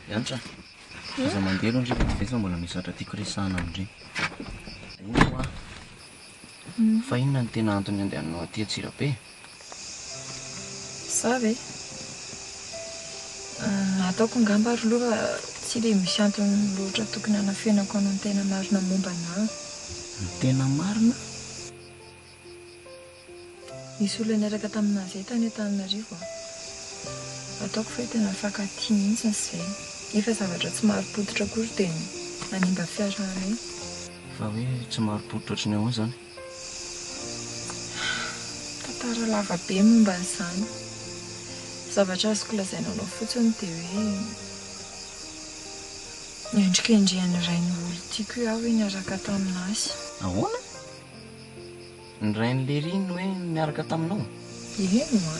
Yantra. Aza mandeha aloha ndreka divesa mbola misatra tiako resahana amindreny. Io fa inona ny tena antony andehananao aty Antsirabe? Za ve? Ataoko ngamba ary aloha tsy dia misy antony loatra tokony hanafenako anao ny tena marina momba anahy. Ny tena marina? Misy olona niaraka taminazy tany Antananarivo. Ataoko fa tena mifankatia mihitsy izay. Nefa zavatra tsy maro-potitra akory dia nanimba fiarahana. Fa hoe tsy maro-potitra ohatry ny ahoana izany? Tantara lava be momba an'izany. Zavatra azoko lazaina anao fotsiny dia hoe niendrikendrehany rainy olo tiako aho hoe niaraka taminazy. Ahoana? Ny rain'Lery no hoe niaraka taminao? Ino a?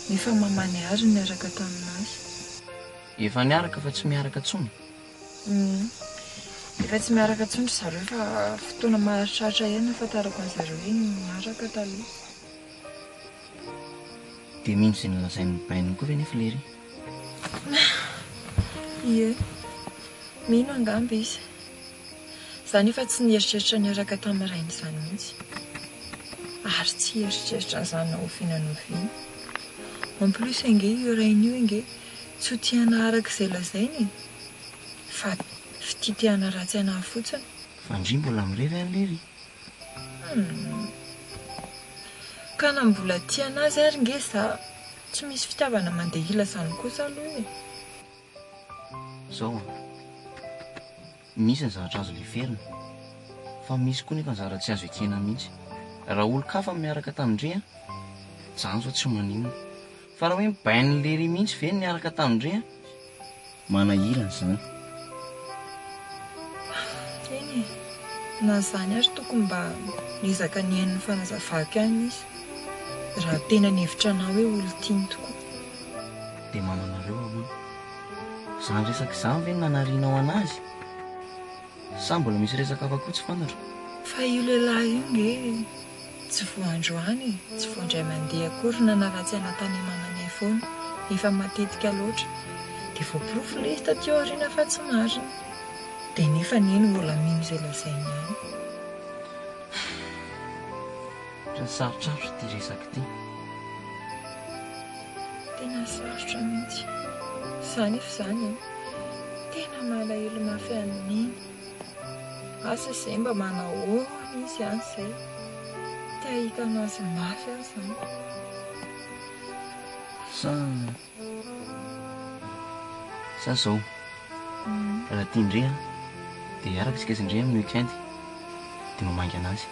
Nefa mamany ary niaraka taminazy. Efa niaraka fa tsy miaraka intsony? Efa tsy miaraka intsony zareo fa fotoana maharitraritra ihany ahafantarako an'zareo hoe niaraka taloha. Dia mino izay nolazain'ny baininy koa ve nefa Lery? Ie, mino angamba izy. Izany efa tsy nieritreritra niaraka tamin'ny rainy izany mihitsy. Ary tsy eritreritra izany nahofinanoviana. En plus inge io rainy io inge tsy ho tiana araka izay lazainy fa fititiana ratsy anahy fotsiny. Fa ndry mbola mirery any Lery? Ka na mbola tia anazy ary nge za tsy misy fitiavana mandeha ila izany kosa aloha e. Zao misy ny zavatra azo leferina fa misy koa nefa ny zavatra tsy azo ekena mihitsy. Raha olo-kafa miaraka tamindre zany zao tsy maninona. Fa raha hoe bain'ny Lery mihitsy ve niaraka tamindre manahirana izany. Eny e, na izany ary tokony mba niezaka ny hain'ny fanazavako ihany izy. Raha tena nihevitra anao hoe olo tiany tokoa. Dia mananareo ahoana? Izany resaka izany ve nanarianao anazy? Sa mbola misy resaka hafa koa tsy fantatro? Fa io lehilahy io nge tsy voandroany, tsy voandray mandeha akory nanaratsy anatany amananay foana. Efa matetika loatra. Dia voaporofo le izy taty aoriana fa tsy marina. Dia nefa neny mbola mino izay lazainy ihany. Sarotrarotra ity resaka ity. Tena sarotra mihitsy. Izany efa izany tena malahelo mafy an'iny. Asa izay mba manao ahoana izy ihany izay. Te ahita anazy mafy aho izany. Sa zao raha tia indrea dia araka isika indrea amin'ny weekend dia mamangy anazy.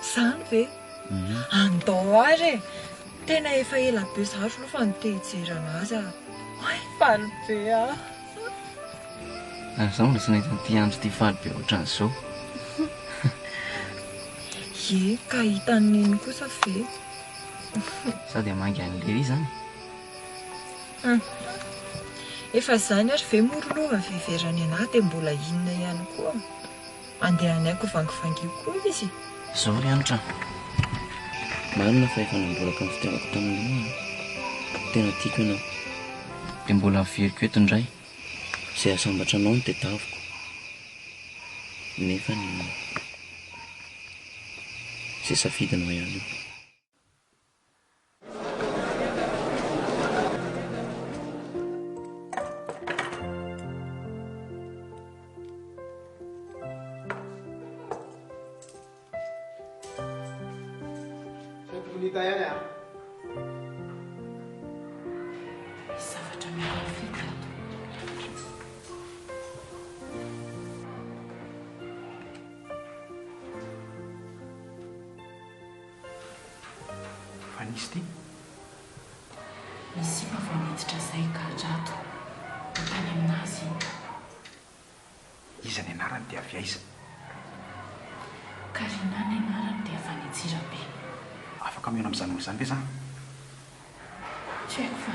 Izany ve? Andao ary e. Tena efa ela be zaro aloha fa nitehijery anazy aho. Ay, faly be aho. Zaho mbola tsy nahita n'ity andro ity faly be ohatran'izao. Ie, ka hitan'iny kosa ve? Sady hamangy an'ny Lery izany. Efa izany ary ve moroloha veverany anahy dia mbola inona ihany koa. Andehanaiko vangivangy koa izy. Zao ry Anitra. Marina fa efa nambolaka ny fitiavako tamin'io. Tena tiako ianao. Dia mbola averiko eto indray. Izay asambatra anao no tadiaviko. Nefa ny izay safidinao ihany io. Zavatra miafika. Fa nisy ty? Misy mba vao miditra izay ka rato tany aminazy. Iza ny anarany dia avy aiza? Karina ny anarany dia avy any Antsirabe. Afaka mihaona amin'izany moa izany ve zany? Tsy haiko fa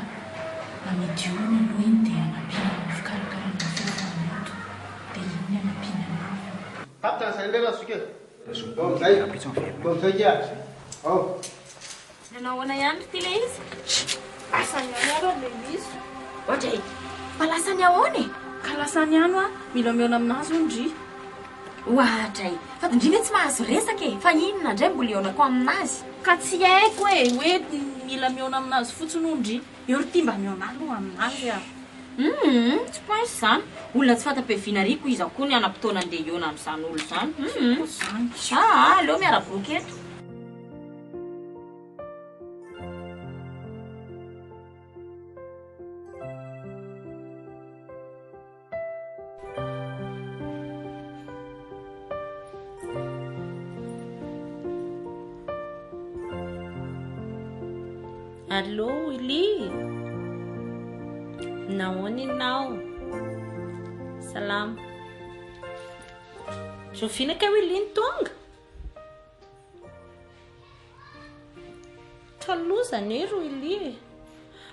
namidy olona aloha iny dia hanampiana ny fikarakarana fiarovana eto. Dia iny ny hanampiana ny Tapita izay lera soke. Bom zay rapitso miverina. Bom zay kia. Ao. Nanao ahoana ihany ty le izy? Asany ihany ary le izy. Ohatra Fa lasany ahoana e? Ka lasany ano a mila miona aminazy ondry. Ohatray, fa ndry ve tsy mahazo resaka e? Fa inona indray mbola eonako aminazy? Ka tsy haiko hoe mila miona aminazy fotsiny ondry. Eo ry ty mba miona aloha aminazy a. Tsy poisy izany. Olona tsy fatapevinariko izy koa ny anam-potoana andeha iona amin'izany olo izany. Zany. Aleo miara-boky eto. Allô, Willy? Nahoana ianao? Salama. Zofinaka Willy ny tonga? Talozana ero Willy.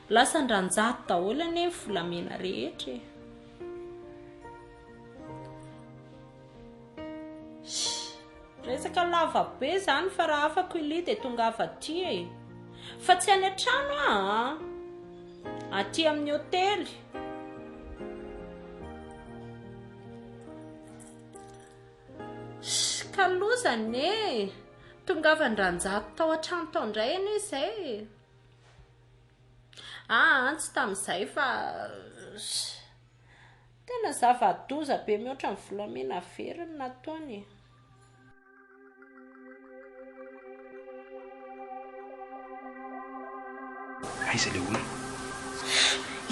Lasa andranjato daholo anie ny volamena rehetra. Resaka lava be zany fa raha afaka Willy dia tonga avy aty e. Fa tsy any an-trano aty amin'ny hôtely. Kalozany e. Tongava andranjato tao an-trano tao indray anie izay. Tsy tamin'izay fa tena zava-doza be mihoatra ny volamena veriny nataony. Aiza le olona?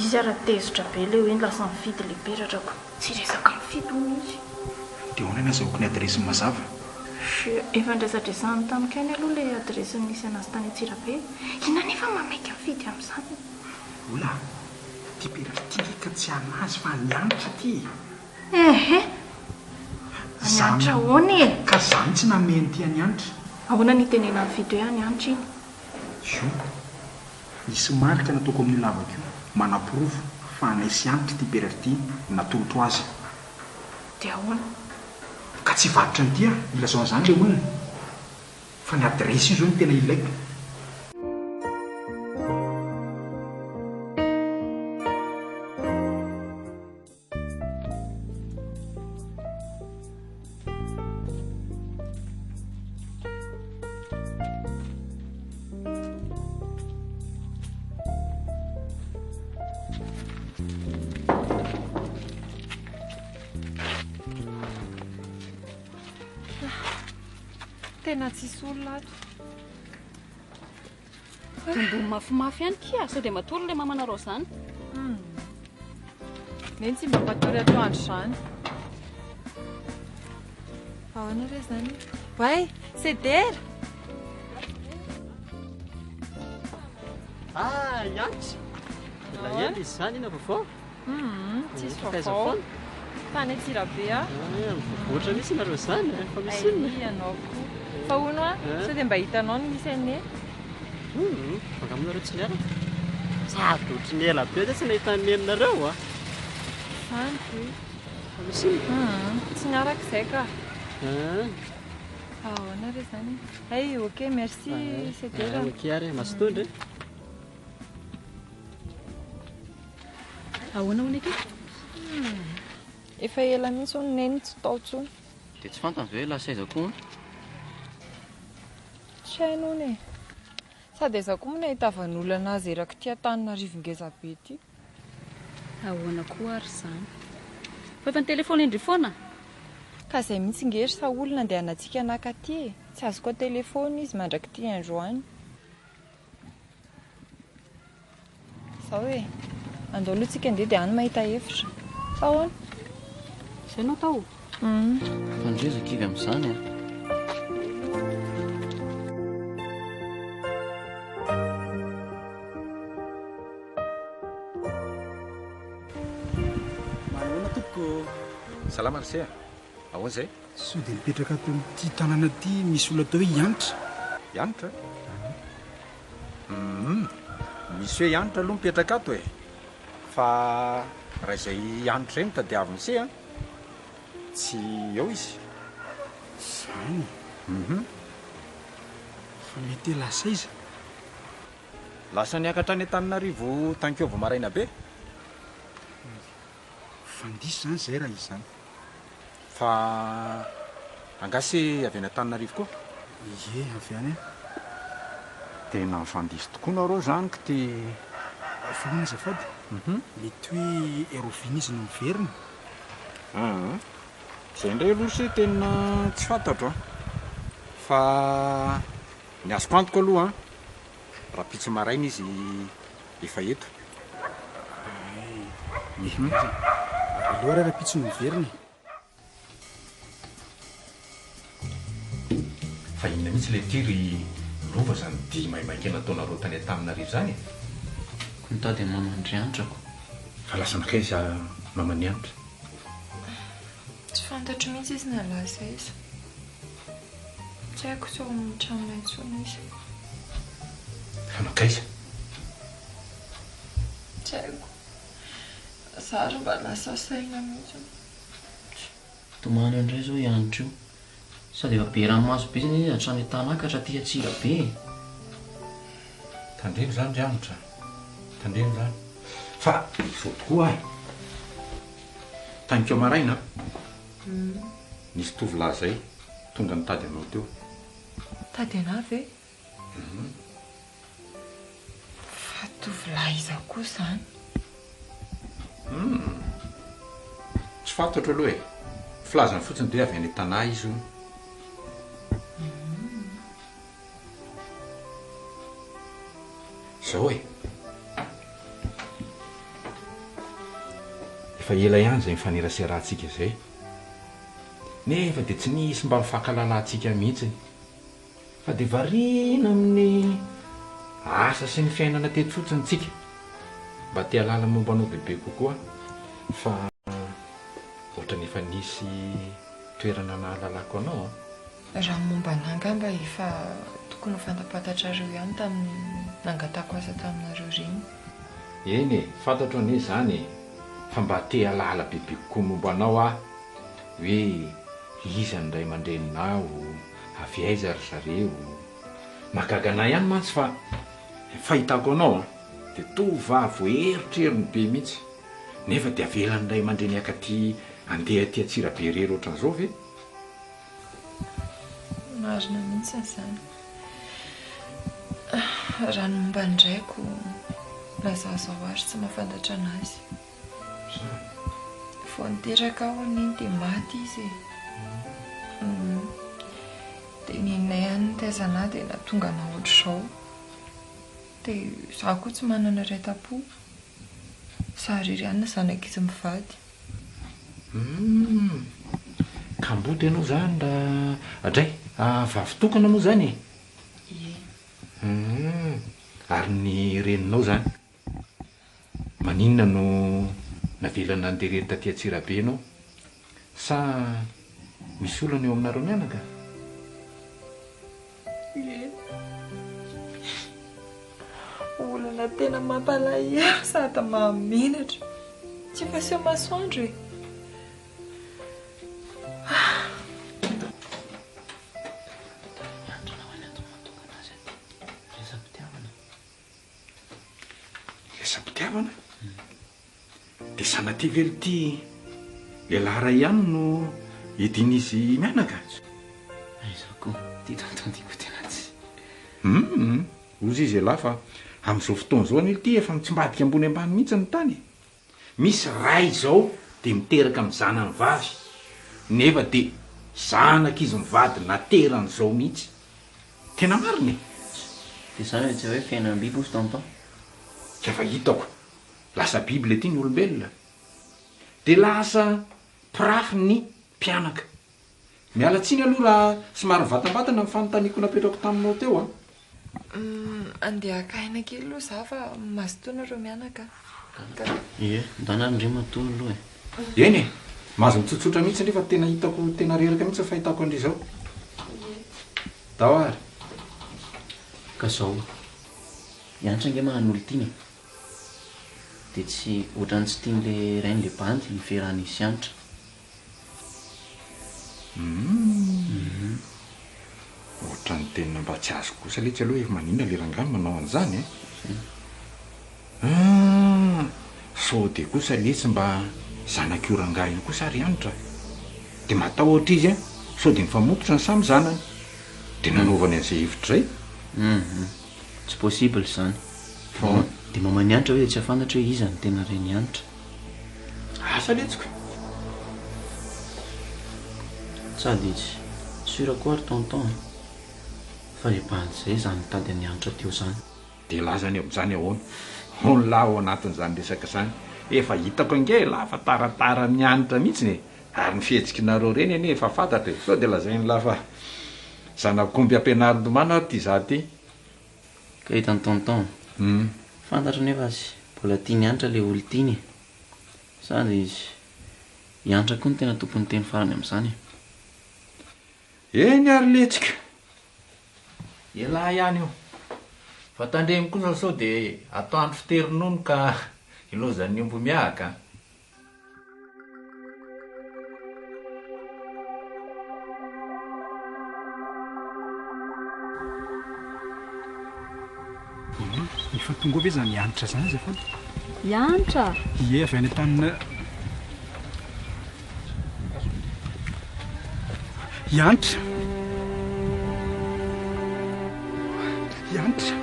Izy ara-tezitra be le hoe lasa mifidy lehibe ratrako. Tsy resaka mifidy mihitsy. Dia hoana na zahoako ny adresiny mazava? Efa ndraisadresany tamikany aloha le adresiny nisy anazy tany Antsirabe. Ina nefa mamaika mifidy amin'izany. Ola, ty perafity ka tsy anazy fa nianitra ty. Anianitra ahoana e? Ka zany tsy nameny ty anianitra. Ahoana ny tenena mifidy hoe anianitra iny? Io, nisy marika nataoko amin'ny lavaka io manaporofo fa naisy antitra ty perafity natolotra azy. Dia ahoana? Ka tsy varotra ny tia, ilazao an'izany le olona. Fa ny adresy io zao ny tena ilaiko. Tena tsisy olona ato. Ambony mafimafy ihany kia, sao dia matory ilay mamanareo izany. Neny tsy mba mpatory atoandro izany. Ahoana re izany? Way, Sedera! Ianitra! Ela izy izany ina vaovao? Tsisy vaovao. Tany Antsirabe a. Mivoatra misy ianareo izany, fa misy inona? Ianao koa. Fa hono a, sao dia mba hitanao ny misy ane? Baka aminareo tsy niaraka? Sady ohatry ny ela be dia tsy nahita ny neninareo a. Zany be. Fa misy inona? Tsy niaraka izay ka. Ahoana re izany? Ay, ok, merci Sedera. Ok ary, masotondry. Ahoana hono eky? Efa ela mihitsy hono neny tsy tao intsony. Dia tsy fantany ve lasa aiza koa? Tsy haino hono e. Sady aiza koa moa nahitavan'olona anazy eraka ty Antananarivo ngeza be ty. Ahoana koa ary izany? Fa efa nitelefony indry foana? Ka izay mihitsy ngery sa olona andeha anantsika anakaty e. Tsy azo koa telefony izy mandraky ty androany. Sao e, andao aloha tsika andeha dia any mahita hevitra. Fa ahoana? Izay no atao? Fandrezaka ivy amin'izany a. Manoana tompoko. Salama rse. Ahoana izay? Sao dia mipetraka ato amin'ity tanàna ty misy olona atao hoe Ianitra. Ianitra? Misy hoe Ianitra aloha mipetraka ato e. Fa raha izay Ianitra eny tadiaviny se a, tsy eo izy. Zany. Fa mety lasa izy. Lasa niakatra any Antananarivo tankeo vao maraina be. fandisy zany zay raha izy zany fa angasy avy any Antananarivo koa ie avy any tena mifandisy tokoa nareo zany ka ty Fanana azafady mety hoe Eroviny izy no miverina zay indray aloha sy tena tsy fantatro fa ny azoko antoko aloha raha pitsy maraina izy efa eto loara raha pitsy no miverina fa inona mihitsy le tiry lova zany dia maimaikena ataonareo tany Antananarivo zany mitady mamandriantrako fa lasa nakaiza mamanianitra tsy fantatro mihitsy izy nalaza izy tsy haiko sao mitramina intsony izy fa nakaiza tsy haiko zary mba lasa saina mihitsy tomany andray zao ianitra io sady efa be ranomaso be zany izy hatrany Tanakatra ty Atsira be tandremo zany rianitra tandremo zany fa zao tokoa ahy tanikeo maraina nisy tovolahy zay tonga nitady anao teo tady ana ve fa tovolahy iza koa zany tsy fantatro aloha filazana fotsiny de avy any an-tanà izy io zao efa ela ihany zay mifaneraserahantsika zay nefa de tsy nisy mba mifankahalalantsika mihitsy fa de variana amin'ny asa sy ny fiainana teto fotsiny tsika mba te halala momba anao bebe kokoa fa ohatra nefa nisy toerana nahalalako anao raha momba nangamba efa tokony ho fantapatantrareo ihany tamin'ny nangatako asa taminareo reny eny fantatro ane zany fa mba te halala bebe kokoa momba anao hoe iza ny ray aman-dreninao avy aiza ry zareo mahagaga anay ihany mantsy fa fahitako anao de tovavy voeritreriny be mihitsy nefa de avelan'ny ray aman-dreny akaty andeha ty Atsirabe rery ohatran'izao ve marina mihitsy zany raha ny momba ndraiko lazazao ary tsy mahafantatra anazy vao niteraka ao aniny de maty izy de ninay ihany nitaizana de natonga naohatr'izao de za koa tsy manana ray-tapo sary iry ihany na zanak'izy mivady ka mboty ianao zany nda adray vavy tokana moa zany ary ny reninao zany maninona no navelana andereny taty Atsirabe ianao sa misy olana eo aminareo mianaka olana tena mampalahelo sady mahamenatra tsy faseho masoandro resam-pitiavana de sanaty velo ty lehilahy ray ihany no edin'izy mianaka aizako ty tantandiko tena tsy ozy izy elahy fa amin'izao fotoana zao any ty efa mitsimbadika ambony ambany mihitsy ny tany misy ray zao de miteraka amin'ny zanany vavy nefa de zanaka izy mivady nateran'izao mihitsy tena mariny de zany hoe tsy hoe fiainana biby ozy tampa tsy efa hitako lasa biby le ty ny olombelona de lasa pirafy ny mpianaka miala tsiny aloha raha somary vatambatana mifanontaniako napetrako taminao teo andeha akaina kely aloha za fa mazotoana reo mianaka ie mbanary ndre matoa aloha eny mahazo mitsotsotra mihitsy nefa tena hitako tena reraka mihitsy fahitako andry zao dao ary ka zao ianitra nge mahan'olo tiany de tsy ohatrany tsy tian'le rain'le bandy miverana izy ianitra ohatrany tena mba tsy azo kosa letsy aloha efa maninona le rangano manao an'izany sao de kosa letsy mba zanak'iorangainy kosa ary anitra dia matao ohatra izy a sao dia mifamototra ny samy zanany dia nanaovany an'izay hevitra izay. Tsy possible zany fa dia mamany anitra hoe tsy hafantatra hoe iza ny tena reny anitra. Asa letsika sady sura koa ary tonton fa reheban'izay zany tady ny anitra teo zany dia lazany amin'izany ahoana onlahy ao anatin'izany resaka izany efa hitako ange lafa taratara ny anitra mihitsiny ary ny fihetsikinareo reny anie efa fantatra sao dia lazainy lafa zanakomby ampianarin-domana ary ty za ty ka hitany tonton fantatra nefa azy mbola tia ny anitra le olo tiany sady izy ianitra koa ny tena tompony teny farany amin'izany eny ary letsika elahy ihany io fa tandremy kosa sao dia atao andro fiterinony ka ilozan'ny ombo miahaka. Efa tonga ve zany ianitra zany zay fody ianitra ie avy any tanina ianitra ianitra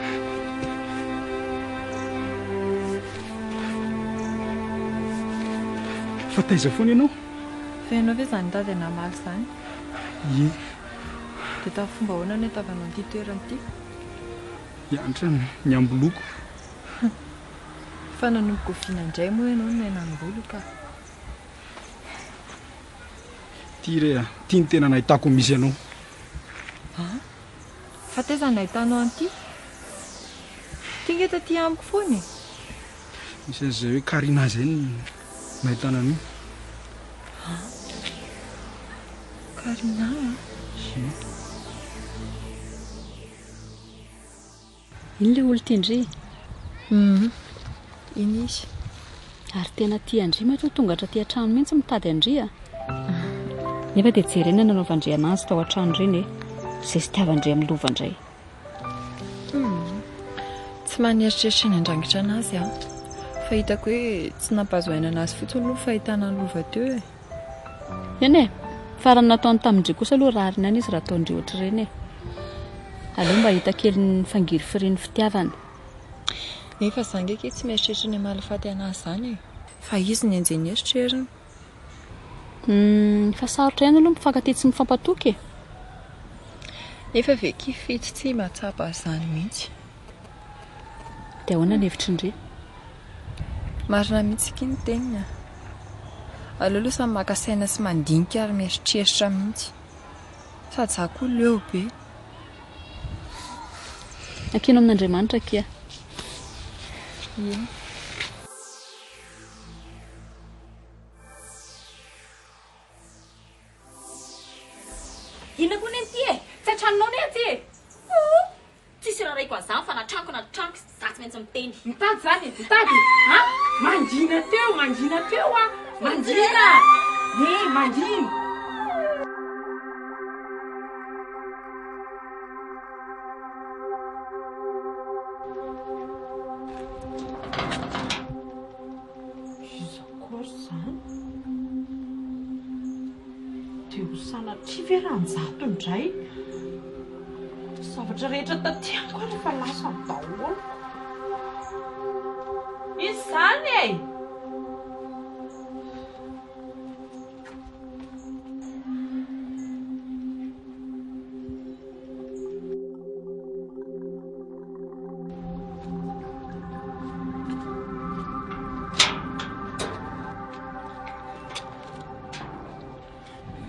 fa taiza foana ianao fenao ve zany tady namaly zany ie dia tafomba hoana ny atavanao an'ity toerana ity ianitra ny amboloko fa nanomboka ovinandray moa ianao no enambolo ka ty re tia ny tena nahitako misy ianao fa teza nahitanao an'ity tingeta ty amiko foany misy an'izay hoe karina zay ny nahitana an'io karina iny le olo tiandry iny izy ary tena tia andry matoa tonga hatra ty an-trano mihitsy mitady andry a nefa dia jerena nanaovandray anazy tao an-trano ireny zay sy tiavandray amin'ny lovandray tsy manieritreritra ny andrangitra anazy a fa hitako hoe tsy nampahazoaina anazy fotsiny aloha fahitana ny lova teo e eny e farany nataony tamindry kosa aloha rariny any izy raha ataondry ohatra ireny e aleo mba hita kely ny fangiry firiny fitiavana nefa za ndraiky tsy mieritreritra ny amalifaty anazy zany e fa izy ny anjeny eritreriny fa sarotra ihany aloha mifankaty tsy mifampatoky nefa ve kifity tsy mahatsapa zany mihitsy dia ahoana ny hevitry indry marina mihitsy ky ny tenina aleo aloha samy makasaina sy mandinika ary mieritreritra mihitsy sady za koa leo be akino amin'Andriamanitra kia ie ina koa ny an'ity e tsy atranonao ny aty e tsisy raha raiko an'izany fa natranoko za tsy maintsy miteny mitady zany mitady a manjina teo a manjina e manjina sanatria ve rahanjato indray zavatra rehetra tatyako ary efa lasa daholo izy zany e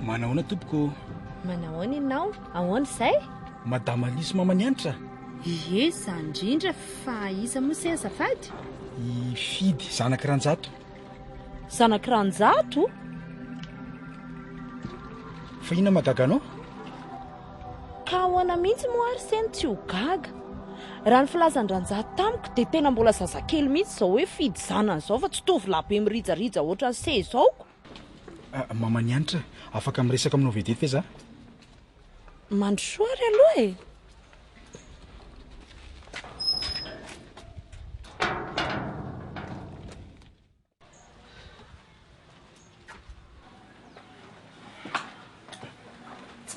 manahoana tompoko manahoana ianao ahoana izay madama Alice mamany anitra ie zany indrindra fa iza moa se azafady i fidy zanaky ranjato zanaky ranjato fa ina magaga anao ka ahoana mihitsy moa ary seny tsy ho gaga raha ny filazan-dranjato tamiko dia tena mbola zazakely mihitsy izao hoe fidy zanany izao fa tsy tovy labe mirijarija ohatra ny se izaoko mamany anitra afaka miresaka aminao vedety ve za mandrosoary aloha e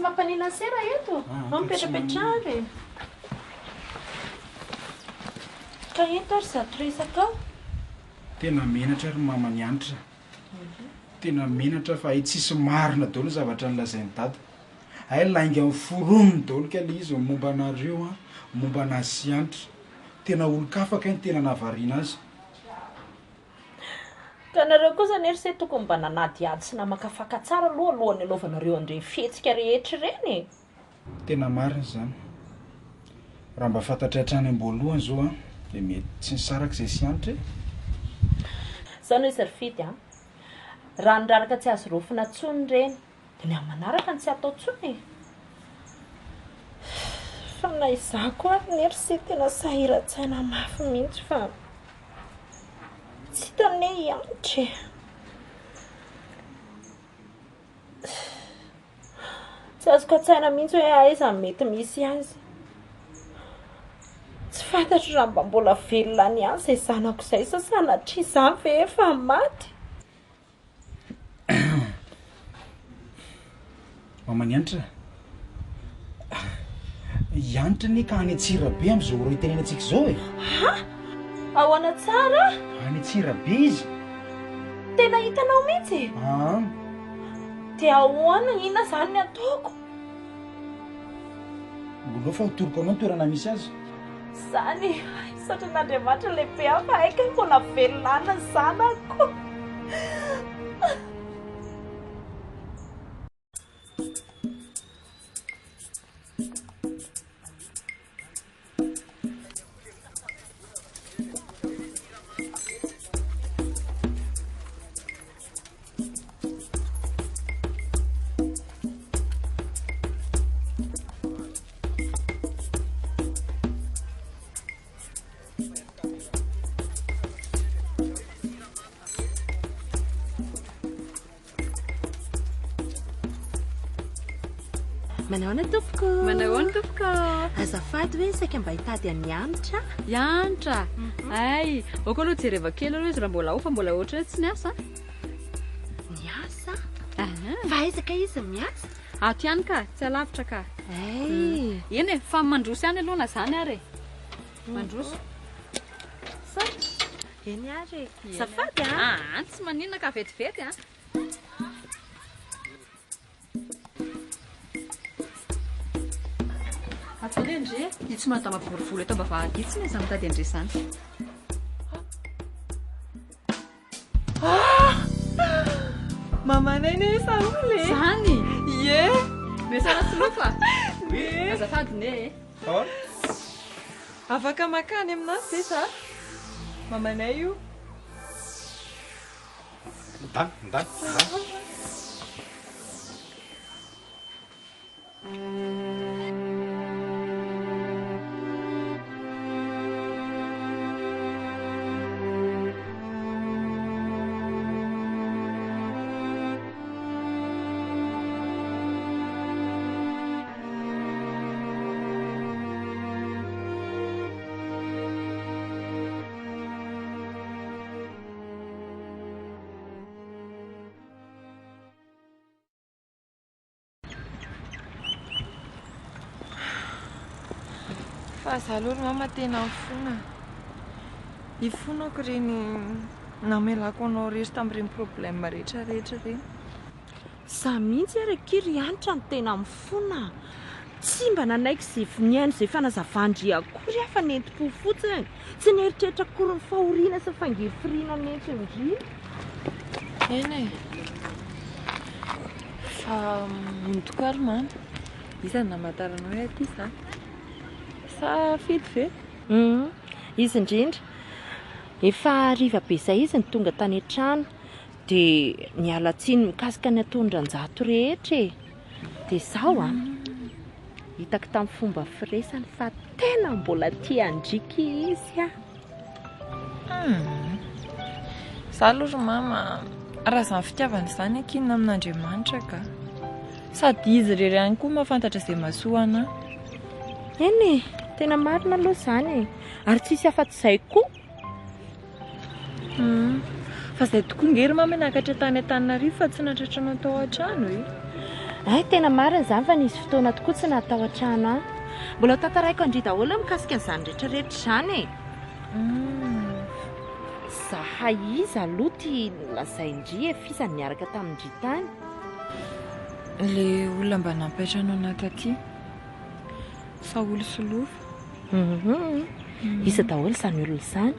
tsy mampanina sera eto mampetrapetrary ka eto ary zato resaka ao tena menatra ary mama nianitra tena menatra fa ay tsisy marina daholo zavatra nylazainy dada ay lainga amin'ny foronony daholo ka le izy momba anareo a momba anazy anitra tena olo-kafaka ny tena nahavariana azy ka nareo kosa nersy tokony mba nanaty ady sy namakafaka tsara aloha alohany alovanareo andre fihetsika rehetra ireny tena marina zany raha mba fantatra hatrany am-boalohany zao a de mety tsy nisaraka izay sy anitra zany hoe saryfidy a raha niraraka tsy azo rofina tsony reny de ny amin'ny manaraka ny tsy atao tsony fa na izako ary nersy tena sahiran-tsaina mafy mihitsy fa tsy hitane ianitra tsy azoko an-tsaina mihitsy hoe aiza mety misy azy tsy fantatro raha mba mbola velona ny azy zay zanako izay sa sanatria izany ve efa maty mamanianitra ianitra ny ka any atsira be am'izao ro itenena antsika izao e ao ana tsara any atsira be izy tena hitanao mihitsy de ahoana ina zany ny ataoko mbolao fa hotoroko anao ny toerana misy azy zany satria n'andriamanitra lehibe afa haika mbola velonana ny zanako Manahoana tompoko? Manahoana tompoko? Azafady hoe saika mba hitady any anitra? Ianitra? Ay, oko aloha jereva kely aloha izy raha mbola ao fa mbola ohatra hoe tsy niasa. Niasa? Fa aizaka izy miasa? Ato ihany ka, tsy alavitra ka. Ay. Eny e, fa mandroso ihany aloha na zany ary. Mandroso. Eny ary. Safady a? Tsy maninona ka vetivety a. Atsoly Andre, io tsy mahatama borivory eto mba vahaditsy izy mitady Andre izany. Mamanay ne saoly. Zany? Ie. Mesana solofa. Azafady ne. Afaka makany aminazy ve sa? Mamanay io. Ndany. Fa za aloha mama tena mifona. Ifonako reny namelako anao rery tamin'ireny problème rehetra reny. Za mihitsy ary kiry anitra ny tena mifona. Tsy mba nanaiky izay viniainy izay fanazavandry akory afa nenti-po fotsiny. Tsy nieritreritra akory ny fahoriana sy fangefiriana nety indrindra. Eny e. Fa mondoko ary mama. Iza namantaranao hoe aty za? Sa fidy ve? Izy indrindra. Efa hariva be izay izy ny tonga tany an-trano dia niala tsiny mikasika ny atondran-jato rehetra e. Dia izao a hitako tamin'ny fomba firesany fa tena mbola tia andriky izy a. Za aloha mama raha izany fitiavana izany ankinina amin'Andriamanitra ka. Sady izy rery ihany koa mahafantatra izay mahasoa anahy. Eny e, tena marina aloha izany e. Ary tsisy afa-tsy izay koa. Fa izay tokoa ngery mama nakatra tany Antananarivo fa tsy natratranao tao an-trano e. ay tena marina izany fa nisy fotoana tokoa tsy natao an-trano a mbola tantaraiko andry daholo mikasika an'izany rehetrarehetra izany e zaha iza aloha tia lazaindry e fisany niaraka tamindry tany le olona mba nampetranao anaty aty Saoly Solofo isa daholo izany olona izany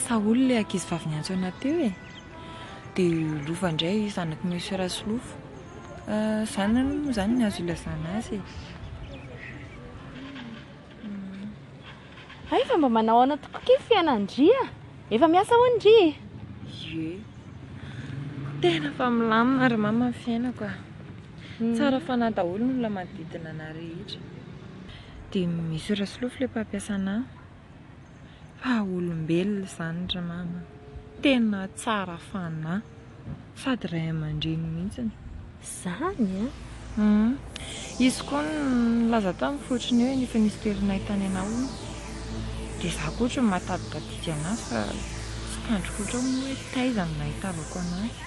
Saoly le ankizy vavy niantso anaty eo e dia lofa indray zanaky monsieur Rasolofo zany moa zany ny azo ilazana azy ay fa mba manao ana tokoa ke fianandria efa miasa ho ndry ye tena fa milamina ary mama ny fiainako a tsara fanahy daholo ny olona manodidina ana rehetra dia misy Rasolofo le mpampiasana fa olombelona izany ra mama tena tsara fanahy sady ray aman-dreny mihitsiny zany izy koa nilaza tamin'ny fotriny eo nefa nisy toerana ahitany anao dia za koatra ny matadikadiky anazy fa sy kandrokoatra mo hoe taiza ny nahitavako anazy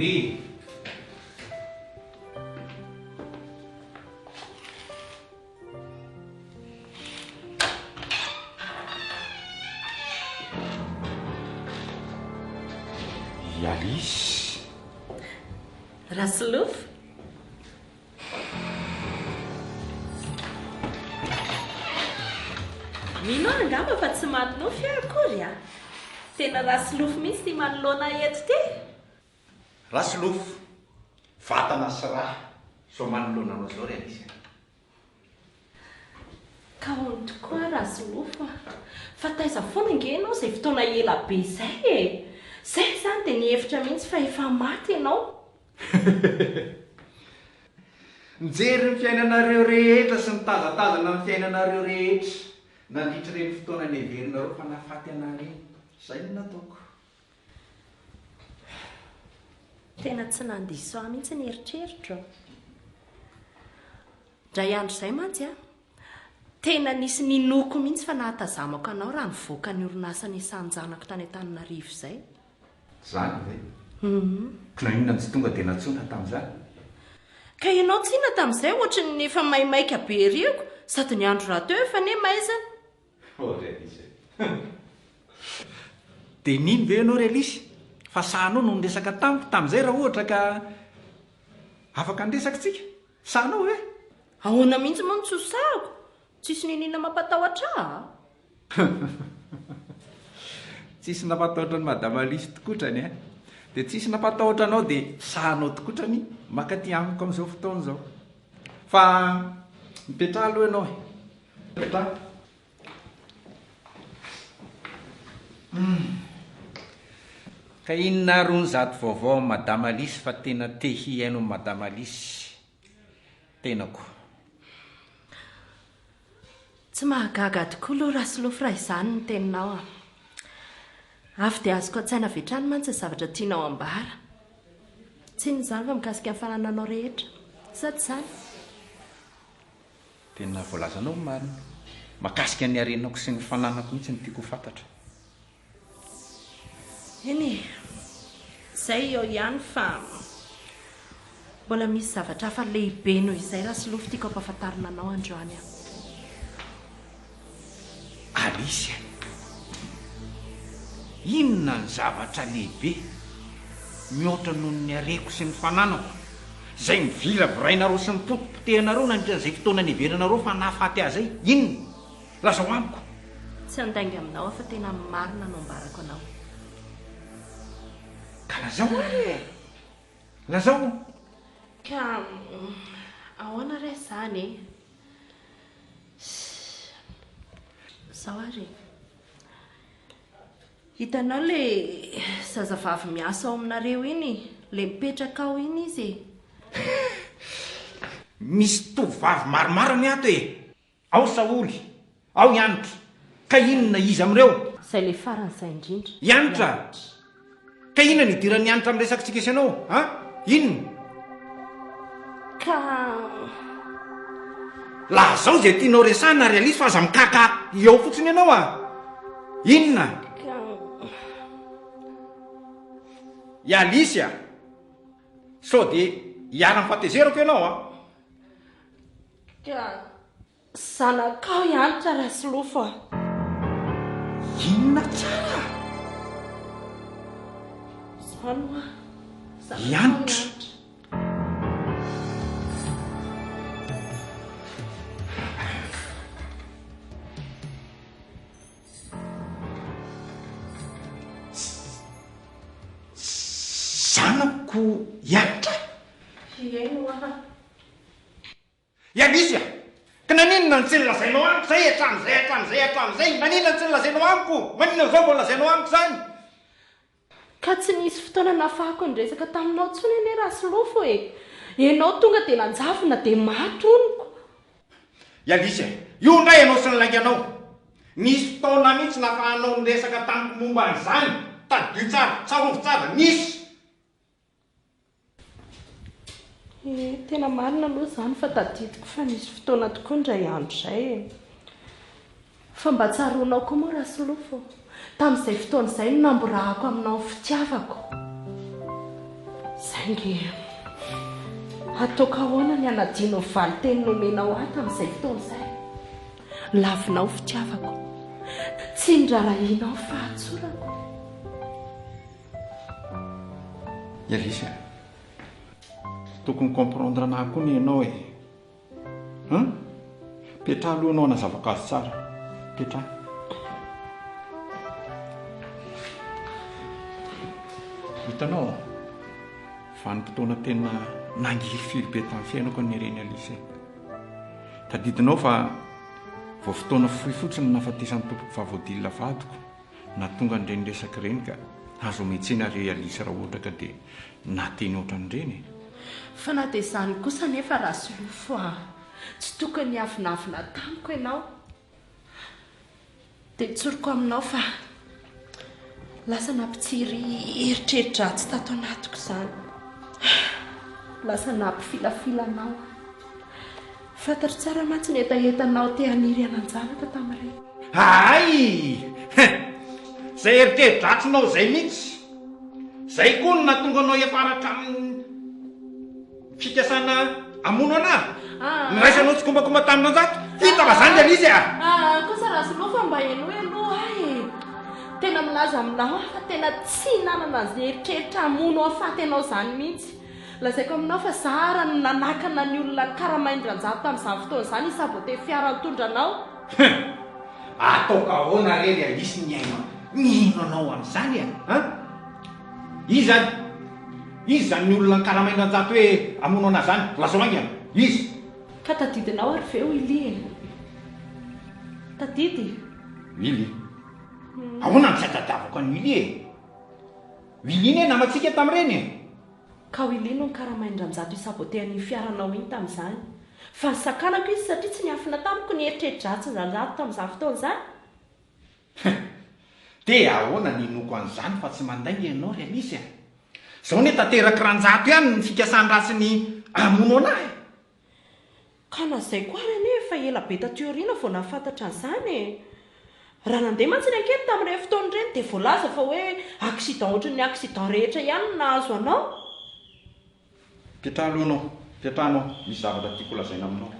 Oui. Alice. Rasolofo. Mino angamba fa tsy matinofy akory a. Tena Rasolofo mihitsy ty manoloana eto ty. Rasolofo. Vatana sy raha. So manoloana anao zao ry Alice. Ka hono tokoa Rasolofo. Fa taiza foana nge ianao izay fotoana ela be izay e. Zay zany dia nihevitra mihitsy fa efa maty ianao. Mijery ny fiainanareo rehetra sy mitazatazana ny fiainanareo rehetra. Nandritra ireny fotoana neverinareo fa nahafaty anareo. Izay no nataoko. Tena tsy nandiso ahy mihitsy ny eritreritro. Ndray andro izay mantsy a. Tena nisy ninoko mihitsy fa nahatazamako anao raha nivoaka ny orinasa ny Sanjanako tany Antananarivo izay. Zany ve? Ka inona tsy tonga dia natsoina tamin'izany? Ka ianao tsyna tamin'izay ohatry ny efa maimaika be rioko sady ny andro raha teo efa ne maizana. Relisy. Dia nino ve ianao Relisy? Fa sahanao no niresaka tamiko tamin'izay raha ohatra ka afaka niresaka tsika? Sahanao ve? Ahoana mihitsy moa nitsosahako. Tsisy ninina mampatahotra ahy. Tsisy nampatahotra ny Madame Alice tokotrany a. Dia tsisy nampatahotra anao dia sahanao tokotrany makaty amiko amin'izao fotoana izao. Fa mipetraha aloha ianao e. Mipetraha. Ka inona roa ny zato vaovao Madame Alice fa tena te hiaino Madame Alice. Tenako. Tsy mahagaga tokoa aloha Rasolofo raha izany ny teninao a. Avy dia azoko an-tsaina vetrany mantsy ny zavatra tianao ambara. Tsy ny izany fa mikasika ny fanananao rehetra. Sa tsy izany? Tena voalazanao marina. Makasika ny harenako sy ny fananako mihitsy ny tiako fantatra. Eny, izay eo ihany fa mbola misy zavatra hafa lehibe noho izay Rasolofo tiako ampahafantarina anao androany a. Alice, inona ny zavatra lehibe mihoatra noho ny hareko sy ny fananako izay mivila vorainareo sy ny potipotehanareo nandritran'izay fotoana neverinareo fa nahafaty azy zay. Inona? Lazao amiko. Tsy andainga aminao fa tena marina no ambarako anao. Ka lazao e. Lazao. Ka ahoana re izany e? Zao ary. Hitanao le zazavavy miasa ao aminareo iny, le mipetraka ao iny izy. Misy tovovavy maromaro ny ato e. Ao Saoly, ao Ianitra. Ka inona izy amin'ireo? Izay le faran'izay indrindra. Ianitra. Ka inona ny idiran'ny Ianitra amin'ny resaka tsika isanao, ha? inona ka laha zao zay tianao resana realisy fa aza mikaka eo fotsiny ianao a inona ialisy a sao de hiara mifatezerako ianao a ka zanakao ianitra Rasolofo a inona tsara zano a ianitra zanako ianitra ialisy a ka naninona ny tsy lazainao amiko zay hatramin'izay naninona ny tsy lazainao amiko maninona zao mbo lazainao amiko zany ka tsy nisy fotoana nafahako ny resaka taminao tsony ane Rasolofo e ianao tonga de nanjavina de matroniko ialisy a io ndray ianao sy nylaiky anao nisy fotoana mihitsy nafahanao ny resaka tamiko momba an'izany tadio tsara tsarovo tsara nisy tena marina aloha zany fa tadidiko fa nisy fotoana tokoa ndray andro zay e fa mba tsaronao koa moa Rasolofo tamin'izay fotoana izay no namborahako aminao fitiavako zay nge ataoko ahoana ny anadino ny valiteny nomenao ahy tamin'izay fotoana izay lavinao fitiavako tsy ndrarahinao fahatsorako ialisy tokony comprendre anahy koa ny ianao e petra aloha anao nazavaka azy tsara petra hitanao vanim-potoana tena nangifiry be tamin'ny fiainako ny reny Alisy tadidinao fa vao fotoana fohy fotsiny nafatesan'ny tompoko fahavoadilina vadiko na tonga nireny resaka reny ka azo mihitsina re Alisy raha ohatra ka dia nateny ohatran'ireny fa na dia izany kosa nefa Rasolofo a tsy tokony avinavina tamiko ianao dia tsoroko aminao fa lasa nampitsiry eritreritra tsy tato anatiko izany lasa nampifilafilanao fantatra tsara mantsy ny etaetanao te haniry anan-janaka tamin'ireny ay zay eritreridratsonao zay mihitsy zay koa no natonga anao efaratra amin'ny fikasana amono anahy niraisanao tsy kombakomba taminanjato hita va zany Alisy kosa Rasolofo mba aloha ay tena milaza aminao fa tena tsy nanana zay eritreritra amono afaty ianao zany mihitsy lazaiko aminao fa zahara no nanakana ny olona karamaindranjato tamin'izany fotoana izany isabote fiara nitondranao ataoka ahoana rery Alisy ny aina nino anao amin'izany izy zany ny olona karamaindranjato hoe amono ana zany lazao angana izy ka tadidinao ary veo Ili tadidy Ili ahoana ny tsy atadiavako any Ili Ili iny namatsika tamin'ireny ka Ili no karamaindranjato isabotehan'ny fiaranao iny tamin'izany fa nisakanako izy satria tsy niafina tamiko ny eritreridratsyndradrato tamin'izany fotoana izany dia ahoana ninoko an'izany fa tsy mandainga ianao ry Alisy zao ne tanteraka ranjato ihany ny fikasany ratsiny amono anahy ka na zay koa ary anefa ela be tateoriana vao nafantatra an'izany raha nandeha mantsy ny ankety tamin'ireny fotoana ireny dia voalaza fa hoe accident ohatry ny accident rehetra ihany no nahazo anao piatrano anao piatranao misy zavatra tiako lazaina aminao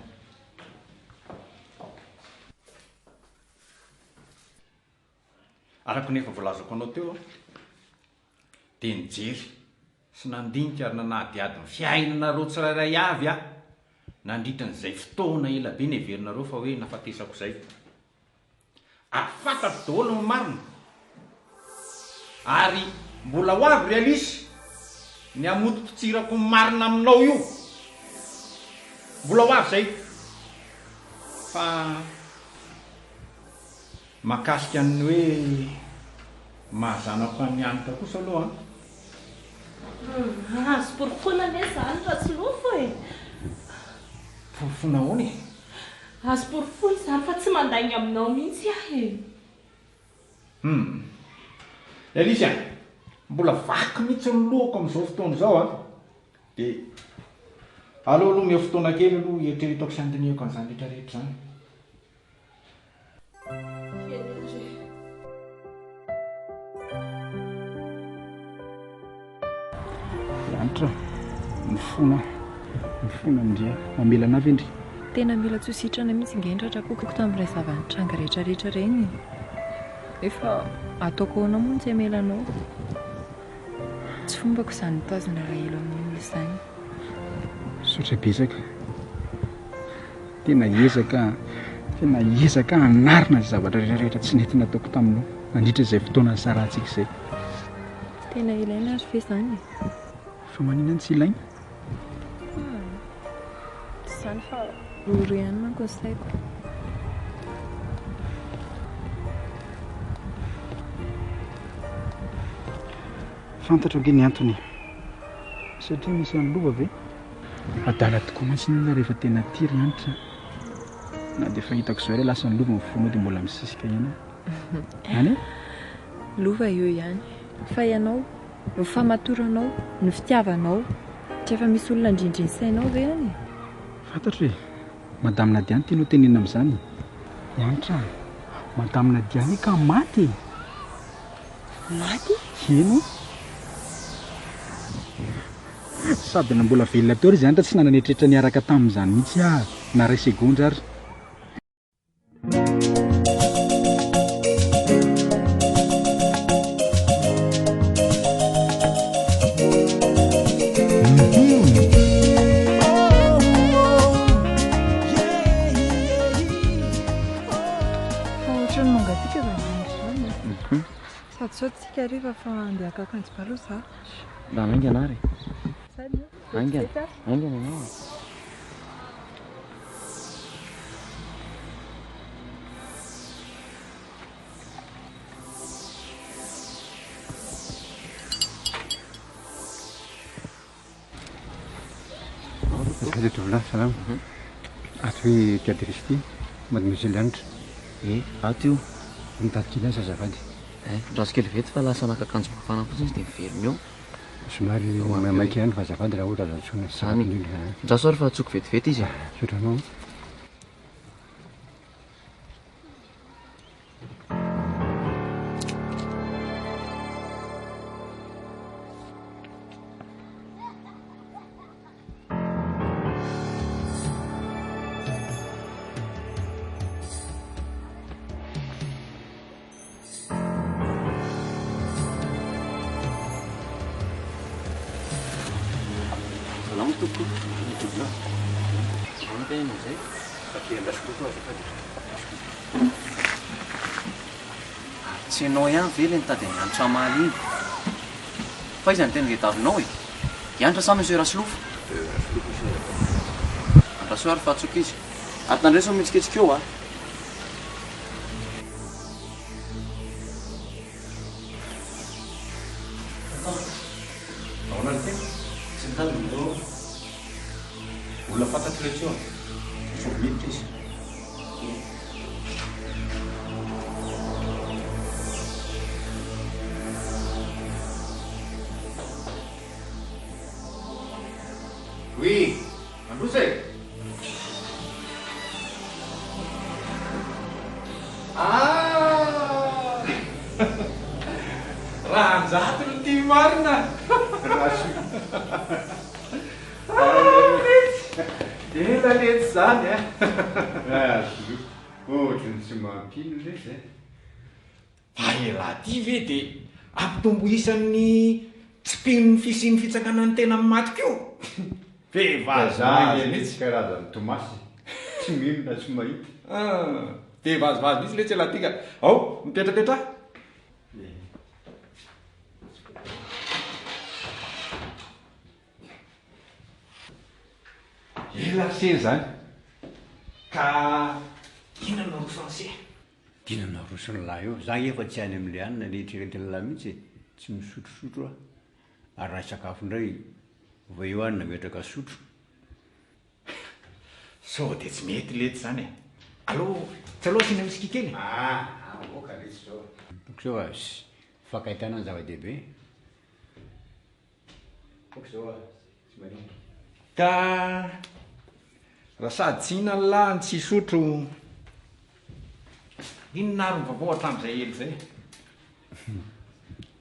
arako nefa voalazako anao teo dia nijery sy nandinika ary nanadiady ny fiainanareo tsirairay avy nandritran'izay fotoana ela be ny heverinareo fa hoe nafatesako izay afantatro daholo ny marina ary mbola ho avy ry Alisy ny amotom-pitsirako ny marina aminao io mbola ho avy izay fa mahakasika ny hoe mahazanako any anitra kosa aloha azo porofona ane zany Rasolofo porofona ahoana azo porofona izany fa tsy mandainga aminao mihitsy ahy Alisy mbola vaky mihitsy ny lohako amin'izao fotoana izao aleo aloha mia fotoana kely aloha eritreretako sy andiniako an'izany rehetrarehetra zany. Lanitra mifona ndria mamela anavy endry tena mila tsositrana mihitsy ingendratra kokoko tamin'ilay zavanitranga rehetrarehetra reny efa ataoko ana moa tsy hamelanao tsy fombako izany mitazona raha elo amin'ny izany sotra besaka tena ezaka hanarina ny zavatra rehetrarehetra tsy nety nataoko taminao nandritra izay fotoana ny sarantsika izay tena ilaina ary ve izany fa maninona ny tsy ilaina tsy izany fa roro ihany manko ny saiko fantatra ange ny antony satria misy any lova ve adala tokoa mantsynina rehefa tena tiry anitra na dia fahitako izao re lasa ny lova mifonao dia mbola misisika ianao any lova eo ihany fa ianao ny famatoranao ny fitiavanao tsy efa misy olona indrindry ny sainao ve any fantatro hoe madamina diany tianao tenena amin'izany anitra madamina diany ka maty eno sady na mbola velona teo ry izany ra tsy nananetretra niaraka tamin'izany mihitsy na ray segondra ary saotsika riva fa andeha akakanjy balo za mba maingana ary aingana ianao Alhamdulillah, salam. Ato hoe Beatrice ty, mademoiselle Lanitra. Ato io. Mitady kely any zazavady. Raso kely vety fa lasa nakakanjo mafana fotsiny izy dia miveriny eo. Somary mamaika ihany fa azafady raha ohatra azantsona zany. Raso ary fa tsoko vetivety izy. Sotranao. Tsy ianao ihany vely nitady Anitra amaly iny fa izy ny tena ngetavinao e Anitra samy misy rasilofo raso ary fa tsoka izy ary tandreso mitsiketsika eo Tsy nitazona olona fantatro rehetra eo soviditra izy oui androsy raha anjato no ty marina ela lety zany ohatra ny tsy mampino rezy fa ela ty ve dia ampitombo isan'ny tsy pino ny fisiany fitsangana ny tena matika io vehivazy mihitsy karazany tomasy tsy mino na tsy mahita vehivazivazy mihitsy le tsy elatika ao mipetrapetra ela sen zany ka inona no rosanse dinana rosony lahy eo za efa tsy any amin'le anina lehetreretralahy mihitsy tsy misotrosotro ary raha sakafo indray va eo any na metraka sotro sao dia tsy mety lety zany aloha tsy aloha sina misiki kely oka letsy zao toko zao azy fakaitana ny zava-dehibe ok zao ka raha sady tsihina ny lany tsy sotro inona ary nyvaovao hatramin'izay elo zay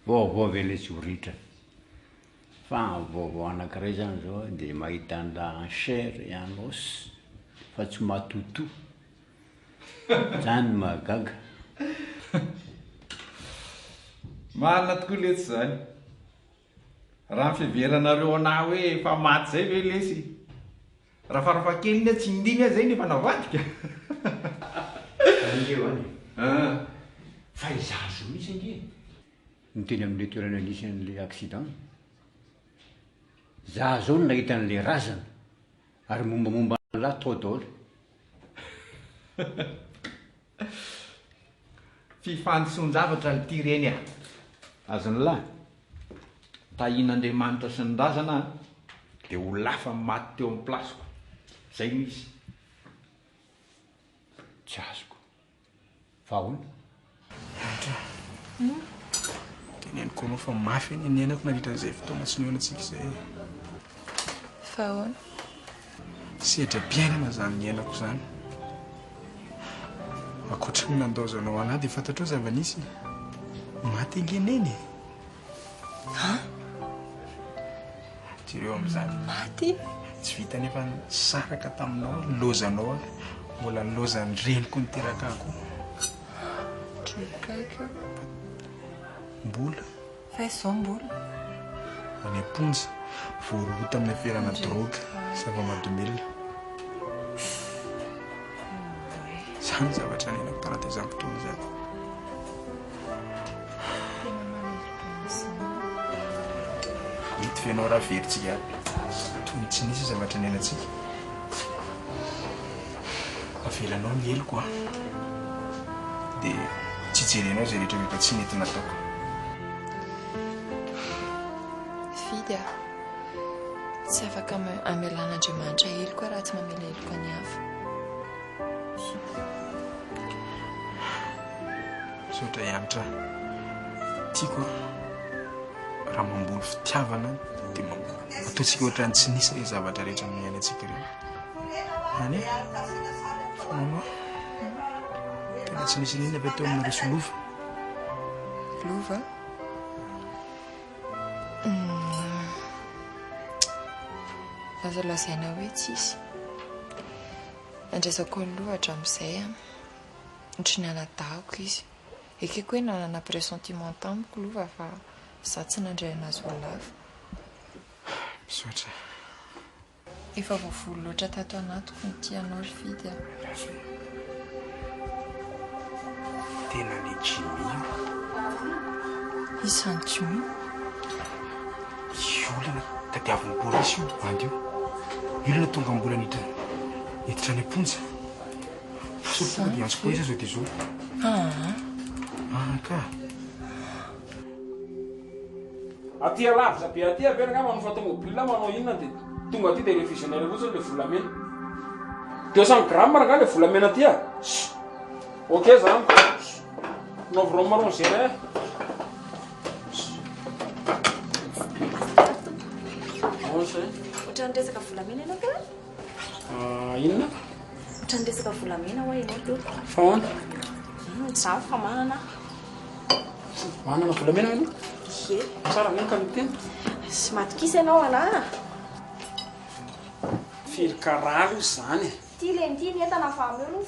vaovao ve le tsy horitra fa vaovao anankiray zany zao dia mahita an'la enchère et en os fa tsy matoto zany mahagaga marina tokoa letsy zany raha nyfiveranareo ana hoe fa maty zay ve lesy raha farafakeliny a tsy indiny a zay nefa navadika fa izazo misy nge ny teny amin'le toerana anisan'le accident za zao no nahita an'le razana ary mombamomba nla tao daholo fifandoson-javatra ny tireny a azony lahy tahian'andriamanitra sy ny razana dia ho lafa maty teo amin'ny plasiko zay misy tsy azoko fa hono teneniko anao fa mafy eny niainako nandritra an'izay fotoana tsy nioanantsika izay fa hoana sedra-piainana zany niainako zany akoatra ny nandaozanao anahy dia fantatrao zava-nisy maty angeneny tireo amin'izany maty tsy vita nefa saraka taminao lozanao a mbola nilozany reniko niteraka ako trokaka mbola fa izao mbola any amponja voarota amin'ny aferana droga zava-madomelona zany zavatra nenako tanaty izam-potoana zany mety fianao raha veritsika tony tsy nisy zavatra nenantsika avelanao ny eloko a dia tsy jerenao zay rehetra rehetra tsy nety nataoko fidy a tsy afaka amelan'andriamanitra eloko raha tsy mamela eloko any hafa sotra ianitra tiako raha mamboly fitiavana dia ataontsika ohatrany tsy nisy re zavatra rehetra miaina atsika reo any fananao tena tsy nisy nina avy atao amin'ny reso lova lova azo lazaina hoe tsisy andraisako ny lohatra amin'izay a nitry nanadahako izy ekeko hoe nanana pressentiment tamiko lova fa za tsy nandray anazy volava misotra efa voavolo loatra tato anatiko ny tianao ry fidy a tena le jimi isany jimi olana tadiavin'ny polisy io andio olana tonga mbola niditra ny amponja fasoloko dia antsoko iza zao dia zao ka aty alavitra be aty averanga manao fatomobila manao inona dia tonga aty dia révisionnaire fotsiny le volamena 200 grammes ranga le volamena aty a ok zany novron maron gérer ohatrany resaka volamena ianao teo inona ohatrany resaka volamena hoa ianao teo fa hoana za fa manana volamena ianao ye tsara meny ka mitena sy matokisa ianao ana firy karary io zany ty lenty netana fa ameo no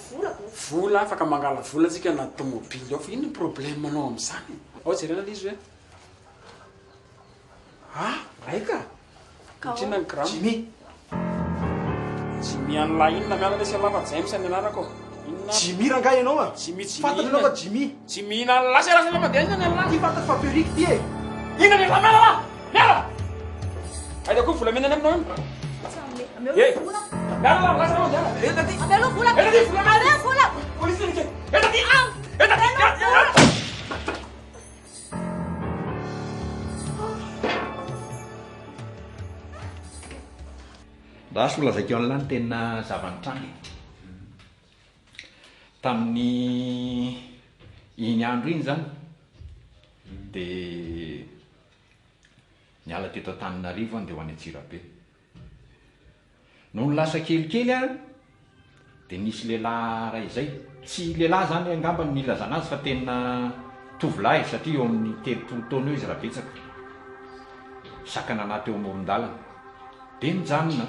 vola afaka mangala vola atsika na tomobily ao fa ino ny problème manao amin'izany ao jerena le izy hoe aika mitrina ny gram jimi an'la inona miana le salava james any anarako jimi rangah ianao a fantatrao fa jimi jimi na laserasela mandeha inona ny ala ty fantatra fa periky ty e ina ny la miala miala aida koa volamena any aminao iny miala la lasera mandeha eta ty eta ty volamena polisi ny ke eta ty raha sy olazakeo an'lany tena zavanitrany tamin'ny iny andro iny zany dia niala teto Antananarivo dia ho any Antsirabe no ny lasa kelikely a dia nisy lehilahy ray izay tsy lehilahy zany angamba ny ilazana azy fa tena tovolahy satria eo amin'ny 30 taona eo izy raha betsaka sakana anaty eo amoron-dalana dia nijanona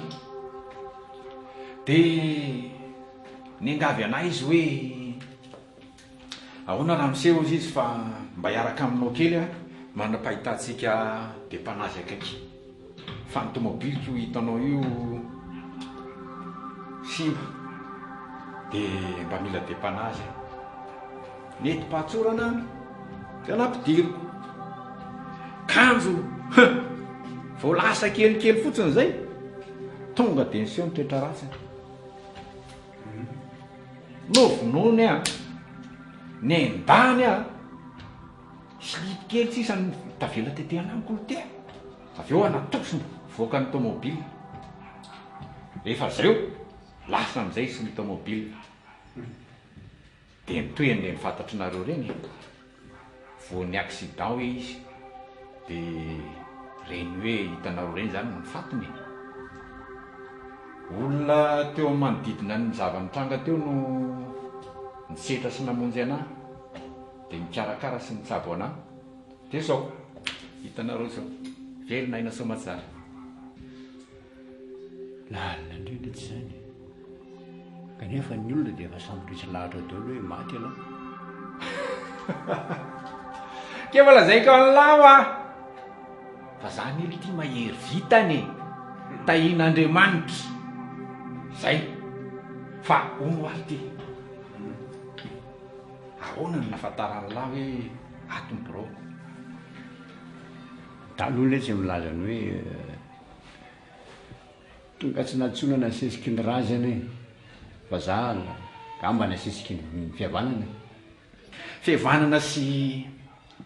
dia niangavy anahy izy hoe ahoana raha miseho izy fa mba hiaraka aminao kely a manam-pahitantsika dépannage akaiky fa ny tomobiliko hitanao io simba dia mba mila dépannage nety pahatsorana dia anampidiriko kanjo vao lasa kelikely fotsiny zay tonga dia niseho ny toetra ratsy novonony a ny endany a slipy kely tsisa ny tavela tetehana amykolotea avy eo anatosina voaka ny tomobily rehefa zareo lasa amin'izay sy ny tomobily dia mitoyany mifantatry nareo reny vo ny accident hoe izy dia reny hoe hitanareo reny zany ny fatony olona teo amin'ny manodidina ny zava-nitranga teo no nisetra sy namonjy anahy dia mikarakara sy nitsabo anahy dia zao hitanareo zao velona aina somatsara lalina indreo le tsy zany kanefa ny olona dia efa sambotritsy lahatra daholo hoe maty aloha ke valazaiko an'lao a fa zany elo ty mahery vitany tahian'Andriamanitra zay fa ono ahy ty ahoana ny nafantaran'lahy hoe atony bro taloha le tsy milazany hoe tonga tsy natsonana sesiky ny razany fa za gamba ny asesiky ny fihavanana fihavanana sy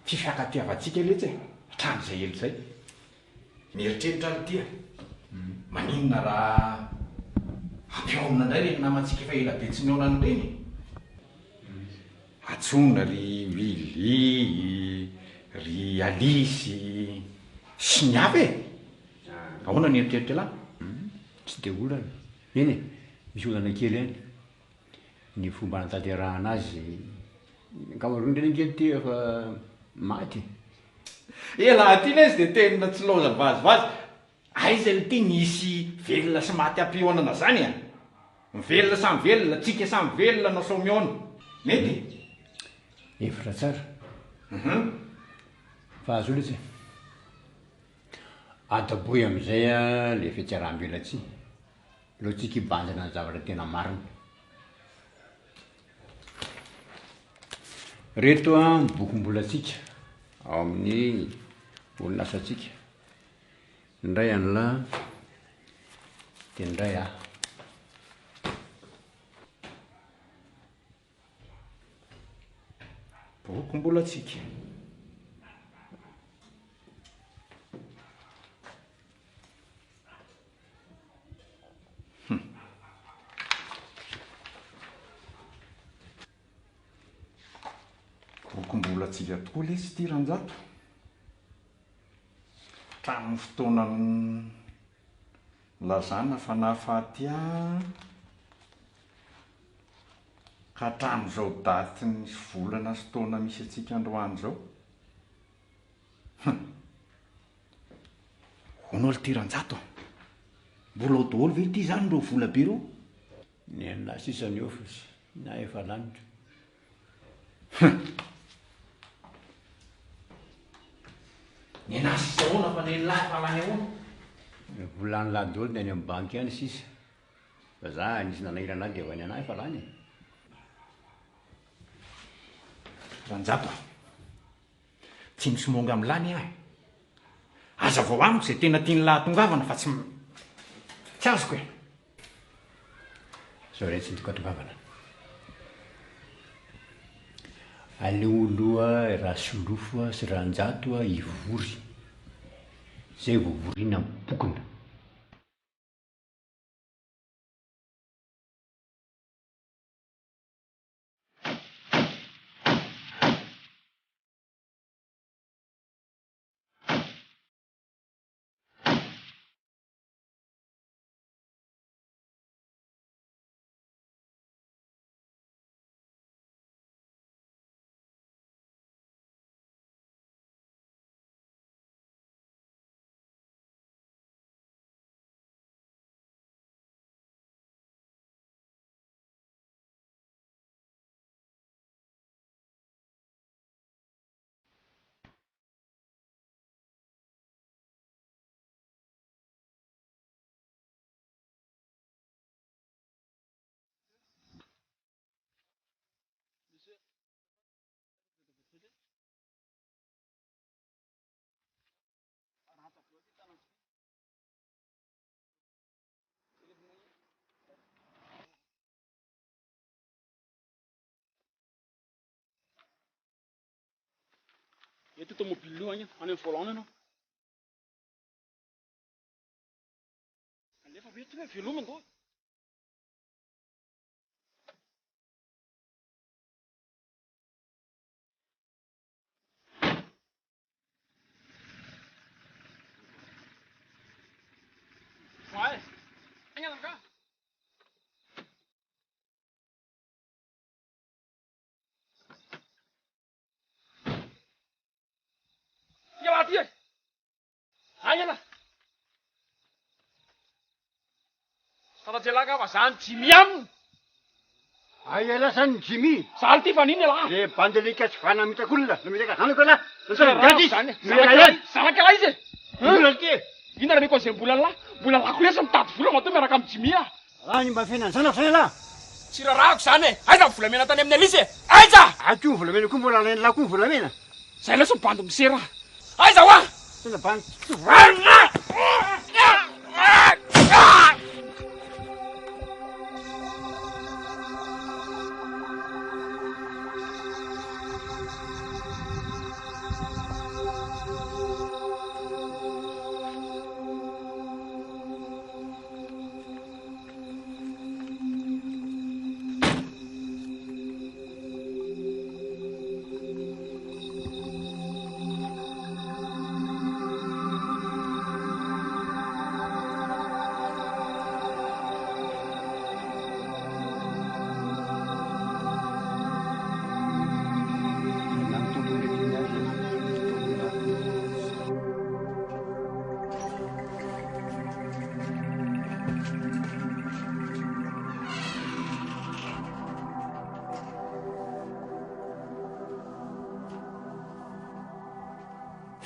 fifiakatiavantsika letsy hatran'izay elo zay mieritreritra ny tia maninona raha ampiaomina indray reny namantsika efa ela be tsy miaonany reny atsona ry Willy ry Alice sy ny hafa e ahoana ny eritreritra lahy tsy dia olana eny e misy olana kely any ny fomba natanterahana azy kamaroany reny kely ty efa maty ela ty le izy dia tenina tsy loza vazivazy aiza le ty nisy velona sy maty ampihoanana zany a mivelona samy velona tsika samy velona na sao miona mety hevitra tsara fa azo letsy ataboy am'izay a le fiatsiaraham-bela tsy leo tsika hibanjana ny zavatra tena marina reto a mibokom-bolatsika ao amin'ny olonasatsika indray an'lahy dia indray aho bokom-bolatsika bokom-bolatsika tokoa lesy ty ranjato tramin'ny fotoana lazana fa nahafaty a ka hatramin'izao daty nisy volana sy taona misy atsika androany zao hono ly ty ranjato mbola ao daholo ve ty zany reo vola be reo ny anahy sisany eo fa na efa lanitra ny anahy sisa ahoana fa ny lahy fa lany ahoana volany lahy daholo ny any amin'ny banky any sisa fa za nisy nanahirana dia efa ny anahy efa lany ranjato tsy misy monga amin'ny lany ahy aza vao amiko zay tena tiany lahy tongavana fa tsy azoko e zao re tsy nitoka tongavana aleo oloha raha solofo a sy ranjato a ivory zay vovoriana mipokona ty tomobile io agny any amin'ny volant anao. Alefa mety hoe veloma ndo. Ouais. Anga ka. Yala dia. Ayala. Sada jelaka vasan Jimiam. Ayala san Jimmy. Salti vanini la. Le bandelika tsvana mitakulla. Namita hanako la. Salaka la izy. Mbola ke. Inona reko zay mbola la ko esa mitady vola matao miaraka amin'ny Jimmy a. Raha ny mba fiainansana fela. Tsy rarahako zany e. Aiza volamena tany amin'ny Alice. Aiza! Atio volamena koa mbola la koa volamena. Zay lasa bando misera. Aiza wa! Tena bando.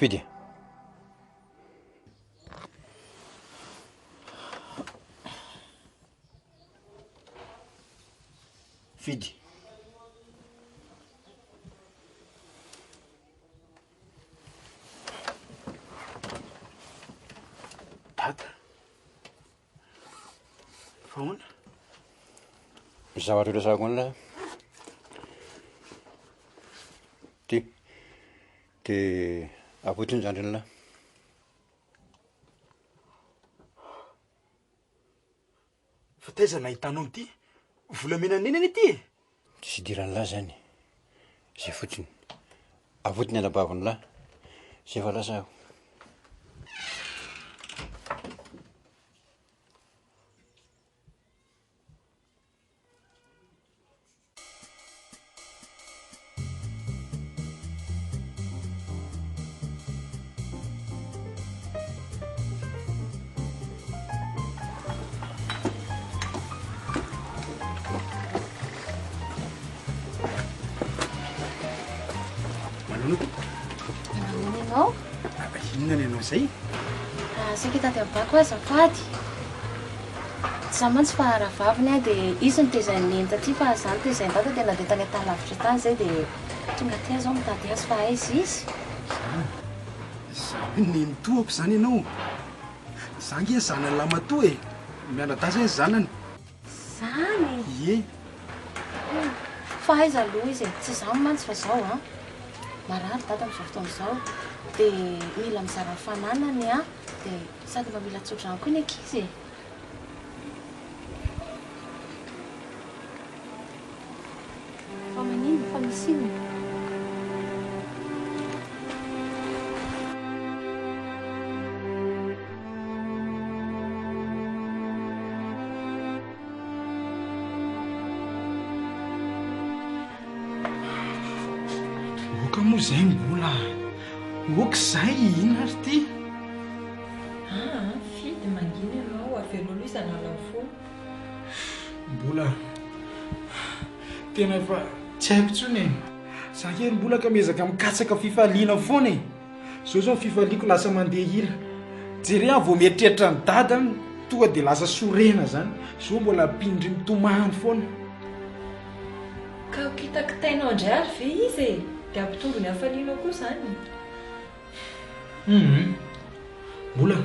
Fidy. Fidy. Dada. Fahoana? Misy zavatra resahako an'la. Dia avotiny zany la. Fa taiza nahitanao ity? Volamena nenany ity? Tsy idiran'ny la zany. Zay fotsiny. Avotiny anabaviny la. Zay efa lasako. Manao? Inona ny ianao zay? Saika tady abako aza fady. Tsy mantsy fa rahavaviny dia izy nitezany enta ty fa zany tezany dada tena dia tany atalavitra tany zay dia tonga ty azy ao mitady azy fa aiza izy. Nenitoako zany ianao. Zangy zanany lamatoa e. Mianadaza ny zanany. Zany? Ie. Fa aiza aloha izy e. Tsy zany mantsy fa zao a. Marary dada amin'izao fotoana izao dia mila mizara fananany a dia sady mba mila tsodrano koa ny ankizy e. Fa manino fa misy inona? Oka moa zay mbola. Oka zay inona ary ty? Fidy mangina ianao avelolo izy anala fo. Mbola tena efa tsy haiko tsony e. Zangery mbola ka miezaka mikatsaka fifaliana foana e. Zao fifaliako lasa mandeha hira. Jery aho vao mieritreritra ny dada tonga dia lasa sorena zany. Zao mbola pindry mitomany foana. Ka kitakitainao indray ary ve izy e? Dia ampitombo ny hafalianao koa zany. Mbola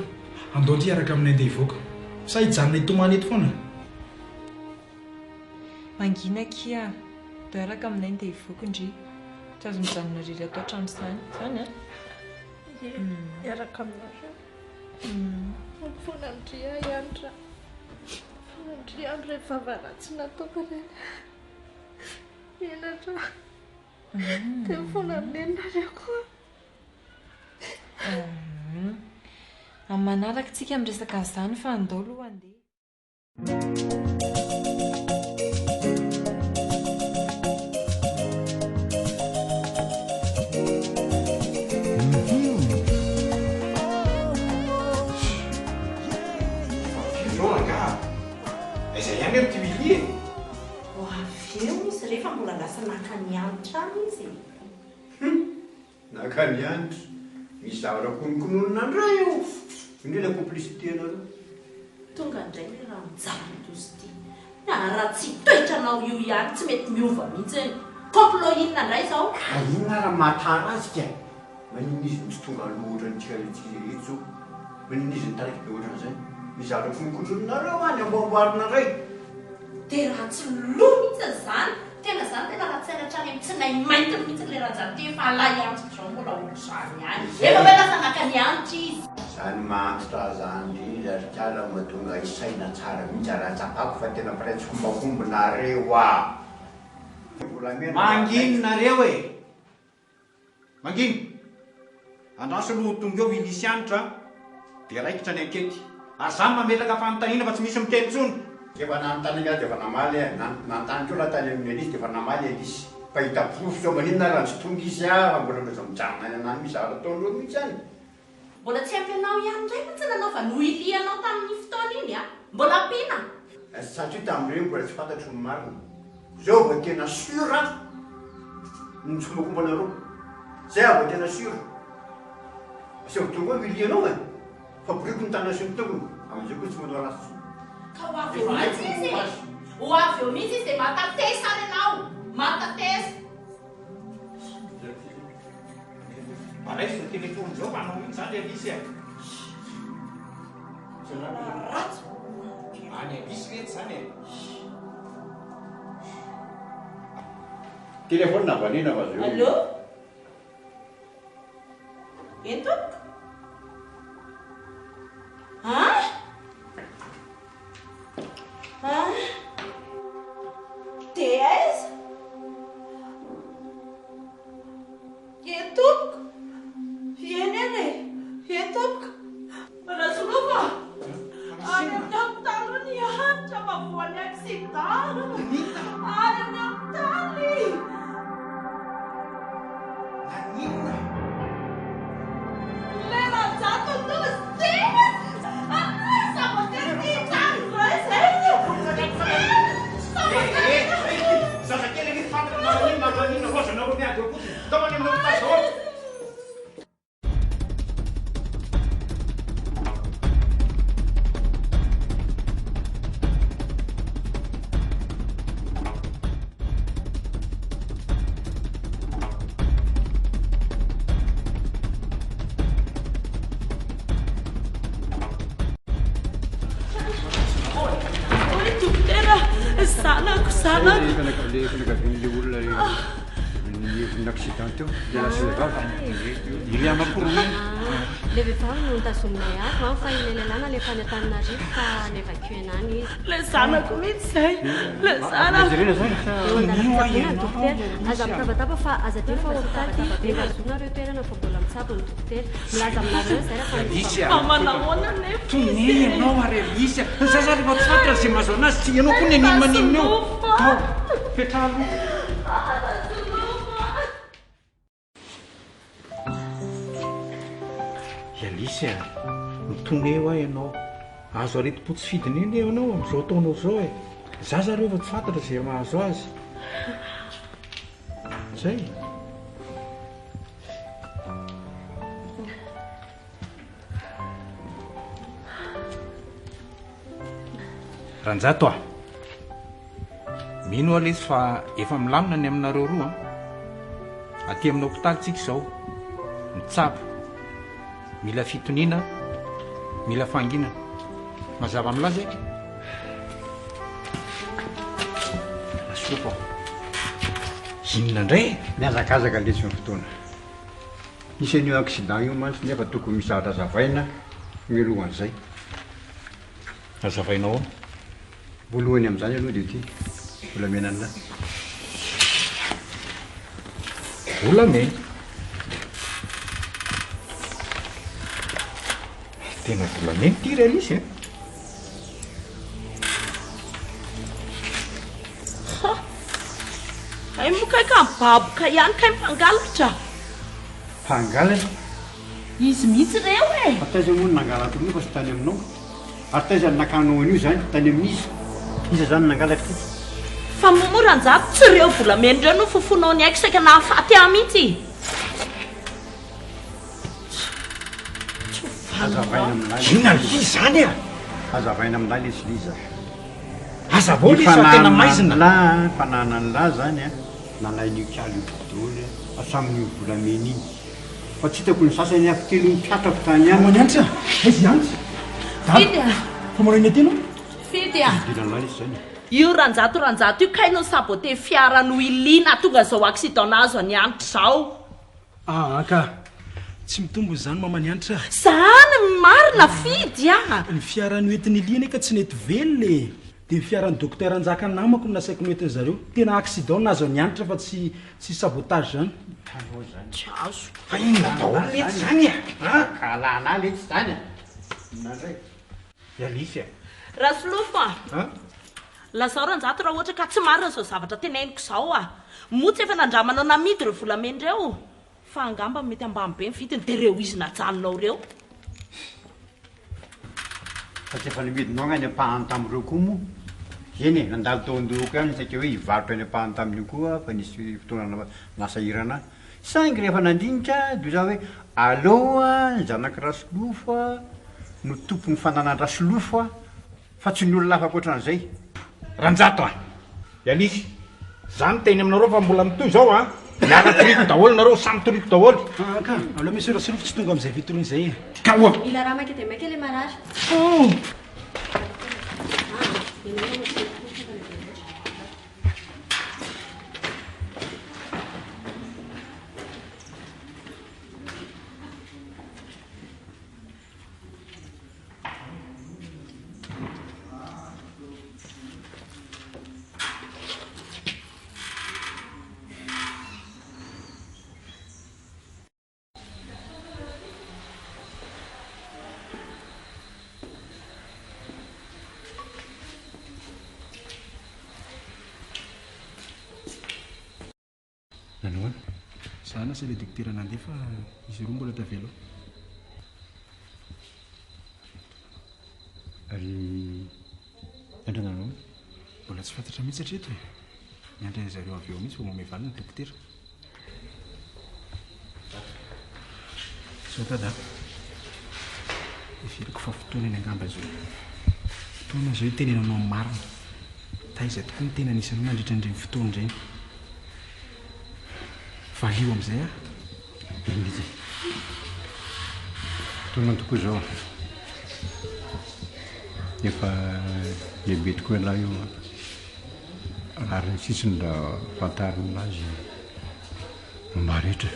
andao tiaraka amin'ny andeha hivoaka. Sa hijanona hitomany eto foana. Mangina kia, dia araka aminay andeha hivoaka indry. tsy azo mijanona riry atao trano izany a miaraka aminareo foana andria ianitra foana andria andro rehefa varatsy nataoko reny enatra dia foana aminenareo koa amin'ny manaraka tsika miresaka izany fa andao aloha andeha izay ihany eo ty vilie ho avy eo izy rehefa mbola lasa naka nianitra any izy naka nianitra misy zavatra konokonononandray io indrena complicité anareo tonga indray le raha mijarotozy ty raha tsy toetranao io ihany tsy mety miova mihitsy complot inona indray zao inona raha matara azy ka manino izy misy tonga loatra nytsika retso manino izy nytaraiky be ohatran'izay misy zavatra konokonononareo any amboamboarina ray dia raha tsy lo mihitsy zany tena zany tena raha tsainatrany amin'ny tsy nay mainty mihitsy le raha zany te fa alay antitra zao mbola olo zany any efa hoe lasa naka nianitra izy zany maantitra zany izy ary kala mahatonga isaina tsara mihitsy araha-tsapako fa tena piraitsy fombafombonareo a manginonareo e mangino andraso aloha tonga eo inisy anitra dia raikitra ny ankety ary zany mamelaka fanontaniana fa tsy misy miteny tsony efa nanontany azy efa namaly nantany keo latany amin'ny elisy dia efa namaly elisy fa hitaprofo zao maninona raha tsy tonga izy fa mbola loza mijanona any anany misy zavatra ataon'ireo mihitsy any mbola tsy ampianao ihany ndray mihitsy nanao fa noilianao tamin'ny fotoana iny a mbola ampina satria tamin'ireo mbola tsy fantatro ny marina zao vo tena sura ny tsomakombanareo zay avo tena sura aseo tonga hoe milianao e fa boriko ny tana sy ny tongony amin'izay koa tsy manao rasy ka ho avy eo mihitsy izy ho avy eo mihitsy izy dia matatesa any anao matatesa maraisy ny telefony zao fa anao mihitsy zany elisy e ratsy any elisy rety zany e telefony navanina fa zao allo entompoko dia aiza entompoko vienene entompoko rasolova any amin'ny ampitalo ny hanitra mavoany aksida any amin'ny ampitaly le vehivavy no nitazominay azy va fa ilelalana le fanyatanina rivo fa levacuenany izy le zanako mihitsy zay le zanakina dokotera aza mitabataba fa aza dia fa hôpitaly ty dia azonareo toerana fa mbola mitsabo ny dokotera milaza aminareo zay rehefamanahona toneny ianao ary elisy za za rehefa tsy fantatra zay mahazo anazy tsy ianao koa ny anino maninona eo ao petralo elisy a mitone eo ahy ianao azo areti-potsy fidiny eny anao amin'izao taonao zao e za za reo fa tsy fantatra zay mahazo azy zay ranjato a mino alezy fa efa milamina ny aminareo roa aty amin'ny hôpitaly tsika izao mitsabo mila fitoniana mila fanginana mazava milaza e lasopa inona indray miazakazaka lesy ny fotoana isan'io accident io mantsy nefa tokony misahatra zavaina mialohan'izay azavainao voalohany amin'izany aloha dia ty volamena an'la volamena tena volamena ty realisy e ay mokaika mibaboka ihany kay mpangalatra mpangalatra izy mihitsy reo e ataiza moa nangalatra io fa sy tany aminao ary taiza nakano an'io zany tany amin'izy iza zany nangalatra ty fa momoranjato tsy reo volamena reo no fofonao ny aiko saika nahafaty ah mihitsy azavaina amin'lay ina li zany a azavaina amin'lay lesy liza azavao le sa tena maizina la fanana an'la zany a nanain'io kialo io daholo asamin'io volamena iny fa tsy hitako ny sasany afitelo ny piatrako tany any manyantra aizy antsy fidy a fa manao iny ateno fidy a dinan'la lesy zany io ranjato io kainao sabote fiarano ilina tonga zao accident nazo any antitra zao ka tsy mitombo zany mamany anitra zany marina fidy a ny fiarano entiny ilina ka tsy nety velone dia fiaran'ny docteur anjaka namako nasaiko noentiny zareo tena accident nazo any antitra fa tsy sabotage zany azo fa inona daholo lety zany a kalana lety zany nandray ialisy rasolofa lazao ranjato raha ohatra ka tsy marina zao zavatra tena hainiko zao a motsy efa nandramanao namidy reo volamena reo fa angamba mety ambamy be mifitiny dia reo izy najanonao reo fa tsy efa nimidinao ngany ampahany tamin'ireo koa moa eny e nandalo taondoko any saika hoe hivarotra ny ampahany tamin'io koa fa nisy fotoana nasahirana saingy rehefa nandinika de za hoe aloha ny zanaky rasolofa no tompony fananan rasolofa fa tsy ny olona lafa koatran'izay ranjato a ialisy zany teny aminareo fa mbola mitoy zao a miara-triko daholo nareo samy triko daholo ka aloha misy rasolofa tsy tonga am'izay fitolony izay e ka oa ila raha maika dia maika le marary zana sa le docteur nandefa izy roa mbola tavelo ary endrananao mbola tsy fantatra mihitsy atreto e miandra zareo avy eo mihitsy fa momey valiny docteur sao tada ivelako fa fotoana eny angamba zao fotoana zao itenenanao amin'ny marina taizay tokoa ny tena anisan'ny mandritran'ireny fotoana ireny fa lio am'izay a inditsy fotoana tokoa zao efa lehibe tokoa lahy io ary ny sisiny raha fantariny lazy momba rehetra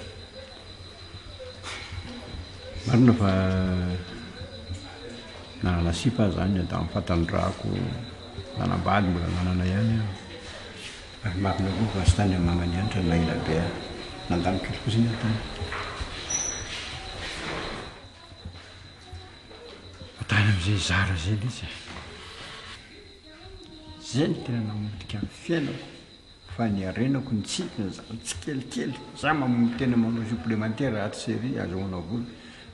marina fa nanana sipa zany da mifatandrahako nanambady mbola nanana ihany ary marina koa fa sy tany amin'ny mamany anitra na ila be nandany kely kosa ny atany atany am'izay zara zay lizy zay ny tena namodika amin'ny fiainako fa ny arenako ny tsikina zany tsy kelikely za mamono tena manao supplémentaire aty série azahoana vola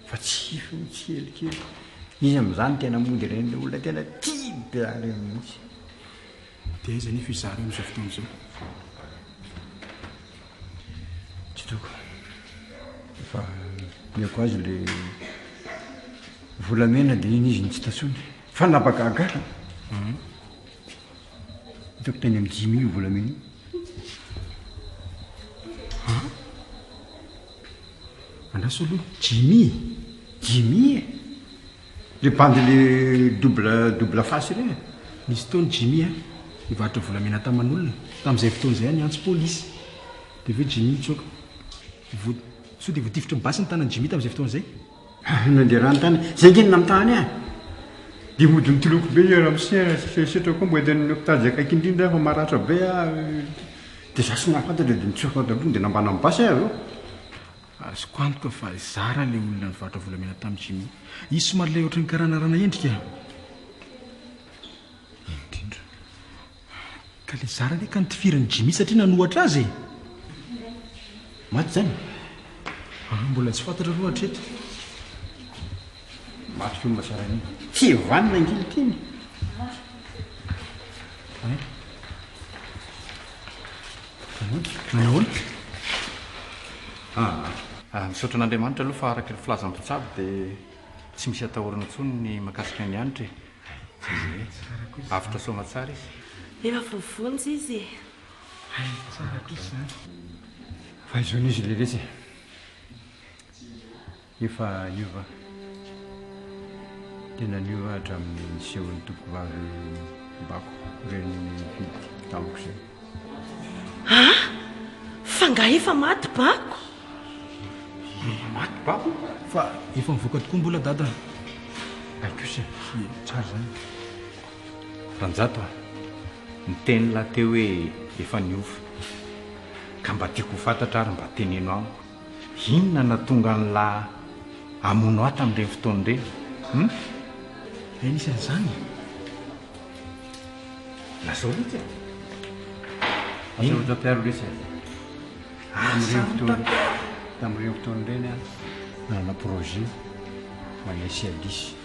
fa tsy ifiny tsy kelikely izy am'izany tena mody reny le olona tena tia biary mihitsy dia iza nefa izary am'izao fotoana zao tsy toko fa miako azy le volamena dia iny izy ny tsy tatsony fa nabagagara hitako teny amin'ny 10 000 volamena andraso aloha 10 000 le bandy le double face reny nisy taony 10 000 a nivarotra volamena taman'olona tamin'izay fotoana izay a ny antso polisy dia ve Jimmy tsoka so dia voatifitra mibasy ny tanany Jimmy tamin'izay fotoana izay nandeha rano tany zay ngenina amin'ny tany dia modiny toloko be raha misetra koa mbo eden'ny hôpitaly akaiky indrindra fa maratra be dia za sy nahafantatra dia nitsofa daholo dia nambana mibasy avy eo azoko antoka fa zara ilay olona nivarotra volamena tamin'ny Jimmy izy somary ilay ohatran'ny karanarana endrika indrindra ka ilay zara ane ka nitifirany Jimmy satria nanohatra azy maty zany mbola tsy fantatra aloha hatreto maty fio masarany tsy vanina angilitiny manahoana misaotra an'Andriamanitra aloha fa araka ny filazam-pitsabo dia tsy misy atahorana intsony ny mahakasika ny anitra avitra soma tsara izy efa vovonjy izy tsara kosa zany fa izon'izy le resy efa niova tena niova hatramin'ny nisehon'ny tompoko vavy bako reny fidy tamiko zay fa nga efa maty bako maty bako fa efa mivoaka tokoa mbola dada aikosa tsara zany ranjato ny teny lahy teo hoe efa niova ka mba tiako ho fantatra ary mba teneno amiko inona natonga ny lahy amono ato amin'ireny fotoana ireny anisan'izany lazao litsy asaotapiaro resy tamin'ireny fotoana ireny nanana projet manesy alisy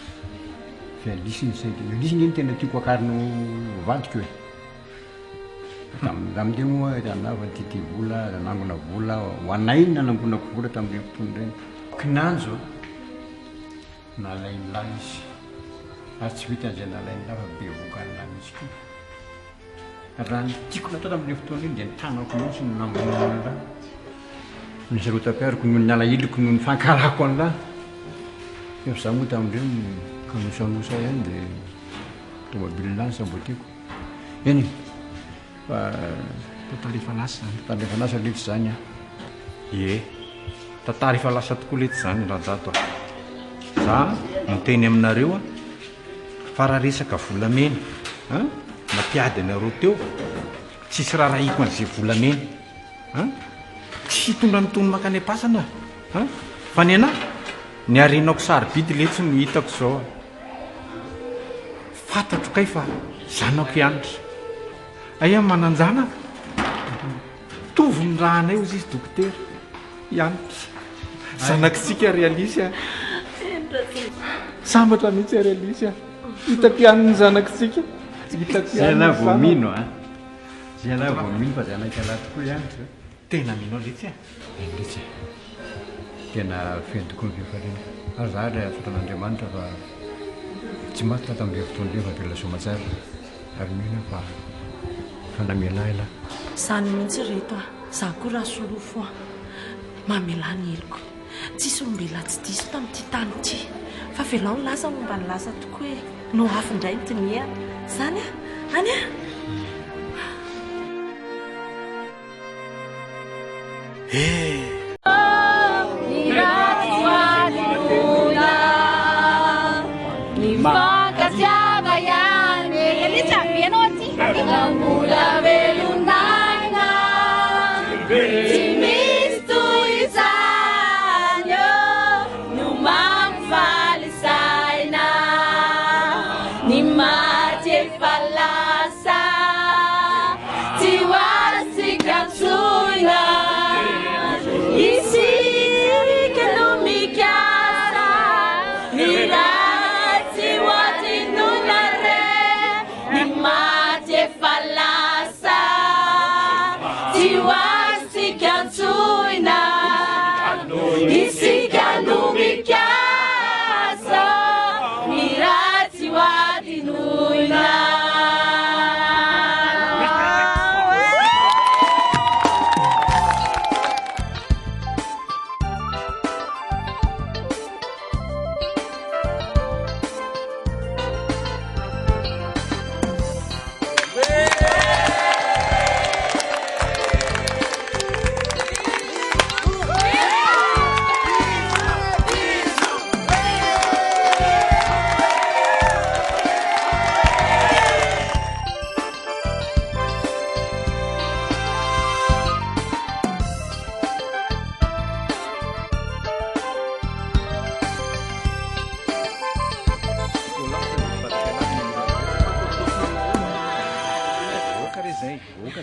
fa alisy ny saikiny alisy ngeny tena tiako akarino vadiko e amin'izay moa tanava tity vola nanangona vola ho anay nanangonako vola tamin'ireny fotoana ireny kinanjo nalainy lahy izy ary tsy vita an'izay nalainy lahy fa be vokany lahy misy koa raha ny tiako natao tamin'ireny fotoana iny dia nitanako mihitsy no nambonana lahy nisy roa tapiariko noho ny alahiloko noho ny fankarako an'lahy efa za moa tamin'ireny kanosanosa ihany dia tomobily lany sambo tiako eny fa tantara efa lasa tantara efa lasa letsy zany tantara efa lasa tokoa letsy zany rahajato za miteny aminareo fa raha resaka volamena nampiady anareo teo tsisy raha rahiko an'izay volamena tsy hitondra nytony makany am-pasana fa ny anahy ny arenako sarobidy letsy no hitako zao fantatro kay fa zanako ianitra aia mananjana tovy ny raha anay ozy izy dokotera ianitra zanakitsika realisy sambatra mihitsy realisy hitapianiny zanakitsika zay lahy voamino zay lahy voamino fa zanakalahy tokoa ianitra tena mino letsy letsy tena fentoko ny fifarena ary za le foton'Andriamanitra fa tsy maty ta tamin'ireny fotoana ireny fa tena somatsara ary mino fa fanamelahy lahy zany mihitsy reto za koa raha solofo mamela ny heliko tsisy olombela tsy diso tamin'ity tany ity fa velao ny lasa momba ny lasa tokoa hoe no afindray ny tinia zany any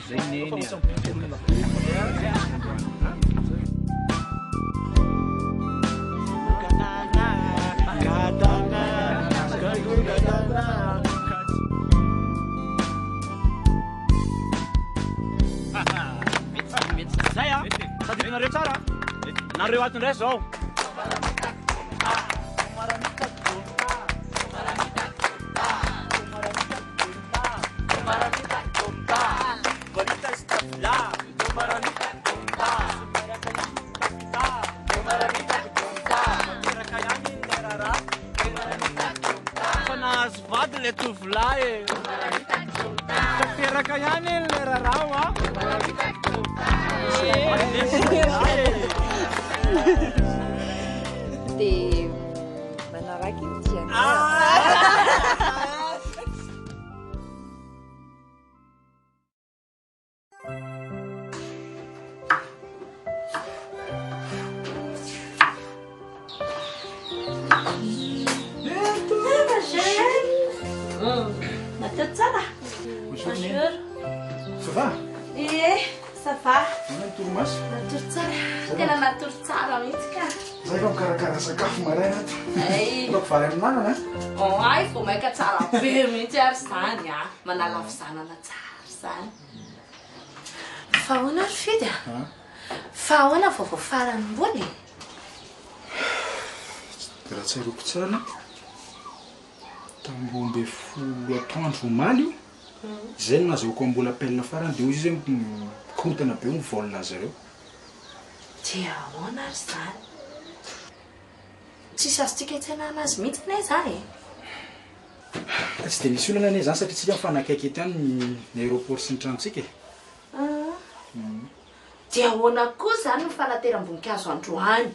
zay neny zay a tadidinareo tsara nareo atindray zao fa nahazo vady le tovolahy e tateraka ihany eny le rarao a dia manaraka iny tia Natao tsara. Bonjour. Ça va? Ça va. Nanao torimaso? Natory tsara. Tena natory tsara mihitsy ka. Zay fa mikarakara sakafo maraina ato. Ay. Laoko vary amin'anana. Ay, vao maika tsara be mihitsy ary izany a. Manala fizanana tsara izany. Fa ahoana ry fidy a? Fa ahoana vaovao farany mbony? Raha tsairoko tsara tambo mbe folo atoandro omaly io zay no nazahoako ambola appel farany dia izy zay mikorotana be ny volna zareo. Dia ahoana ary izany? Tsisy azontsika hitsenana azy mihitsy ne izany e? Tsy dia misy olana ane zany satria tsika mifanakaiky eto ihany ny aéroport sy ny tranontsika e. Dia ahoana koa izany ny fanateram-boninkazo androany?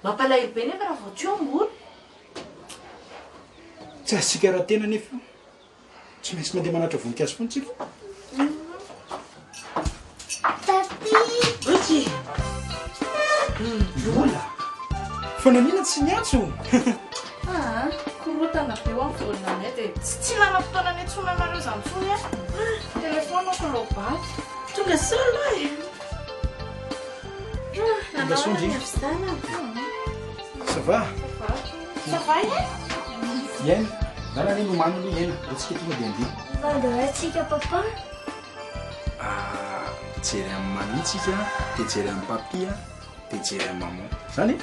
Mampalahelo be nefa raha vao tsy eo ambony. Tsy azontsika raha tena nefa tsy maintsy mandeha manatra voninkazo foana tsika. Oy! Ola! Fa nanina tsy niantso? Korotana be ho amin'ny volona anay dia tsy nana fotoana ny antsona anareo izany foana a. Telefonako lobaty. Tonga solo e. Nanahoana ny avisidana? Ça va? Ça va e? Iaina, dala ny nomano aloha iaina, atsika tonga dia andeha. Vandoa atsika papa? Jery amin'ny mamia tsika, dia jery amin'ny papia, dia jery amin'ny maman. Zany e?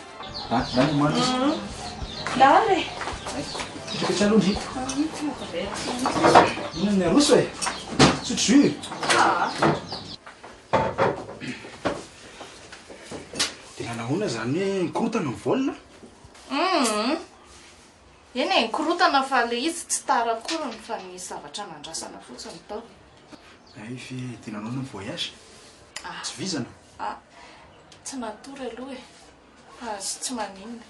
Da nomano izy. Lare. Fitraka tsy aloha ndry. Inona ny aroso e? Sotro jus. Dia nahoana zany hoe nikorotana ny volna? Eny e, nikorotana fa le izy tsy tarakorony fa ny zavatra nandrasana fotsiny tao. Ay fe dia nahoana ny voyage? Tsy vizana? Tsy natory aloha e. Fa tsy maninona.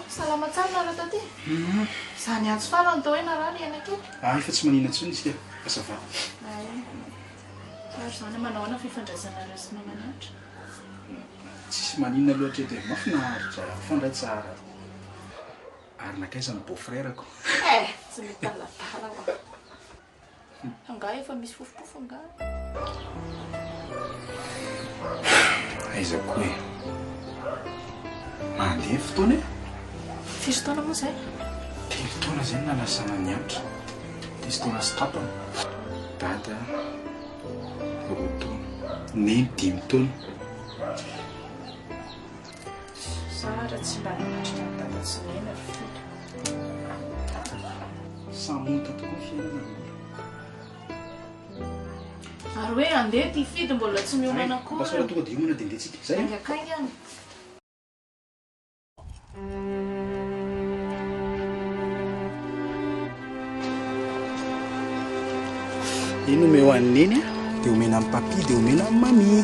Salama tsara nareo taty? Izany antso farany tao hoe narary eny aketo. Efa tsy manina intsony isika. Fa ça va. Ary izany manahoana fifandraisanareo sy mamanatra? Tsisy manina loatra eto e. Mahafinaritra, mifandray tsara. Ary nakaiza ny beau-frère-ko. Tsy mitalabala ho. Angah efa misy fofopofo angah. Aiza koa e. Mandeha fotoana e? Firy taona moa izay? 3 taona izay no nalasana ny antitra. 10 taona sy tapany. Dada 2 taona. Neny 5 taona. Zara tsy mba nanatrika ny dada tsy nena fidy. Samonta tokoa fiainana. Ary hoe andeha ty fidy mbola tsy miomana koa. Basora tonga dia homana dia ndetsika. Zay e? Akaingany. Iny omeo ho an'ny neny dia omena amin'ny papy dia omena amin'ny mamia.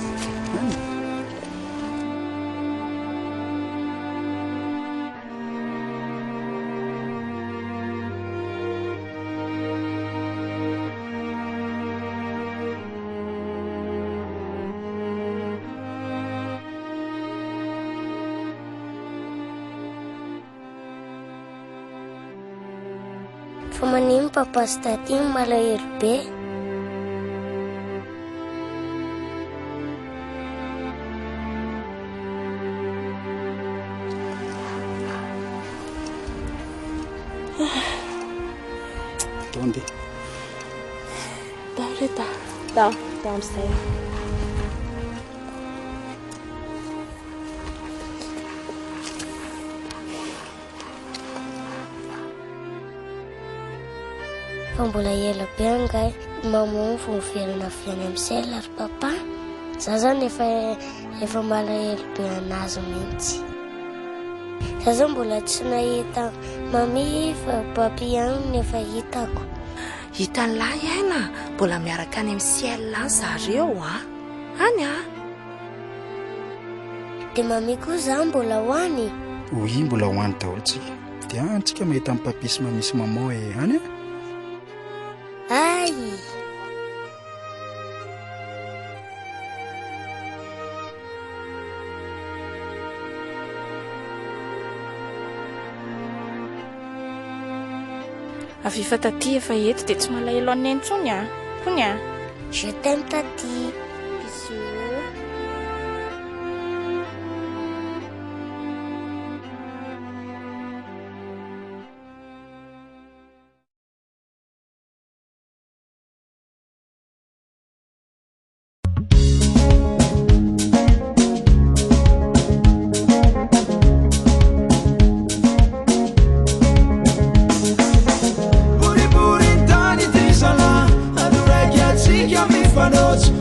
Fa manino papa sy taty malahelo be. Donde? Rita. Da amin'izay. Fa mbola ela be angay mama vao miverina avy any amin'ny sela ry papa. Za zany efa malahelo be anazy mihitsy. Za zany mbola tsy nahita mami fa papi ihany nefa hitako. Hitan'lahy aina mbola miaraka any amin'ny ciel zareo any dia mami koa za mbola hoany. Oui, mbola hoany daholo tsika. Dia antsika mahita amin'ny papi sy mami sy maman any Ay! Avifa taty efa eto dia tsy malahelo any intsony kony Je t'aime taty. Bisous. Buri buri tani tisala, adura ya si ya mi fanos.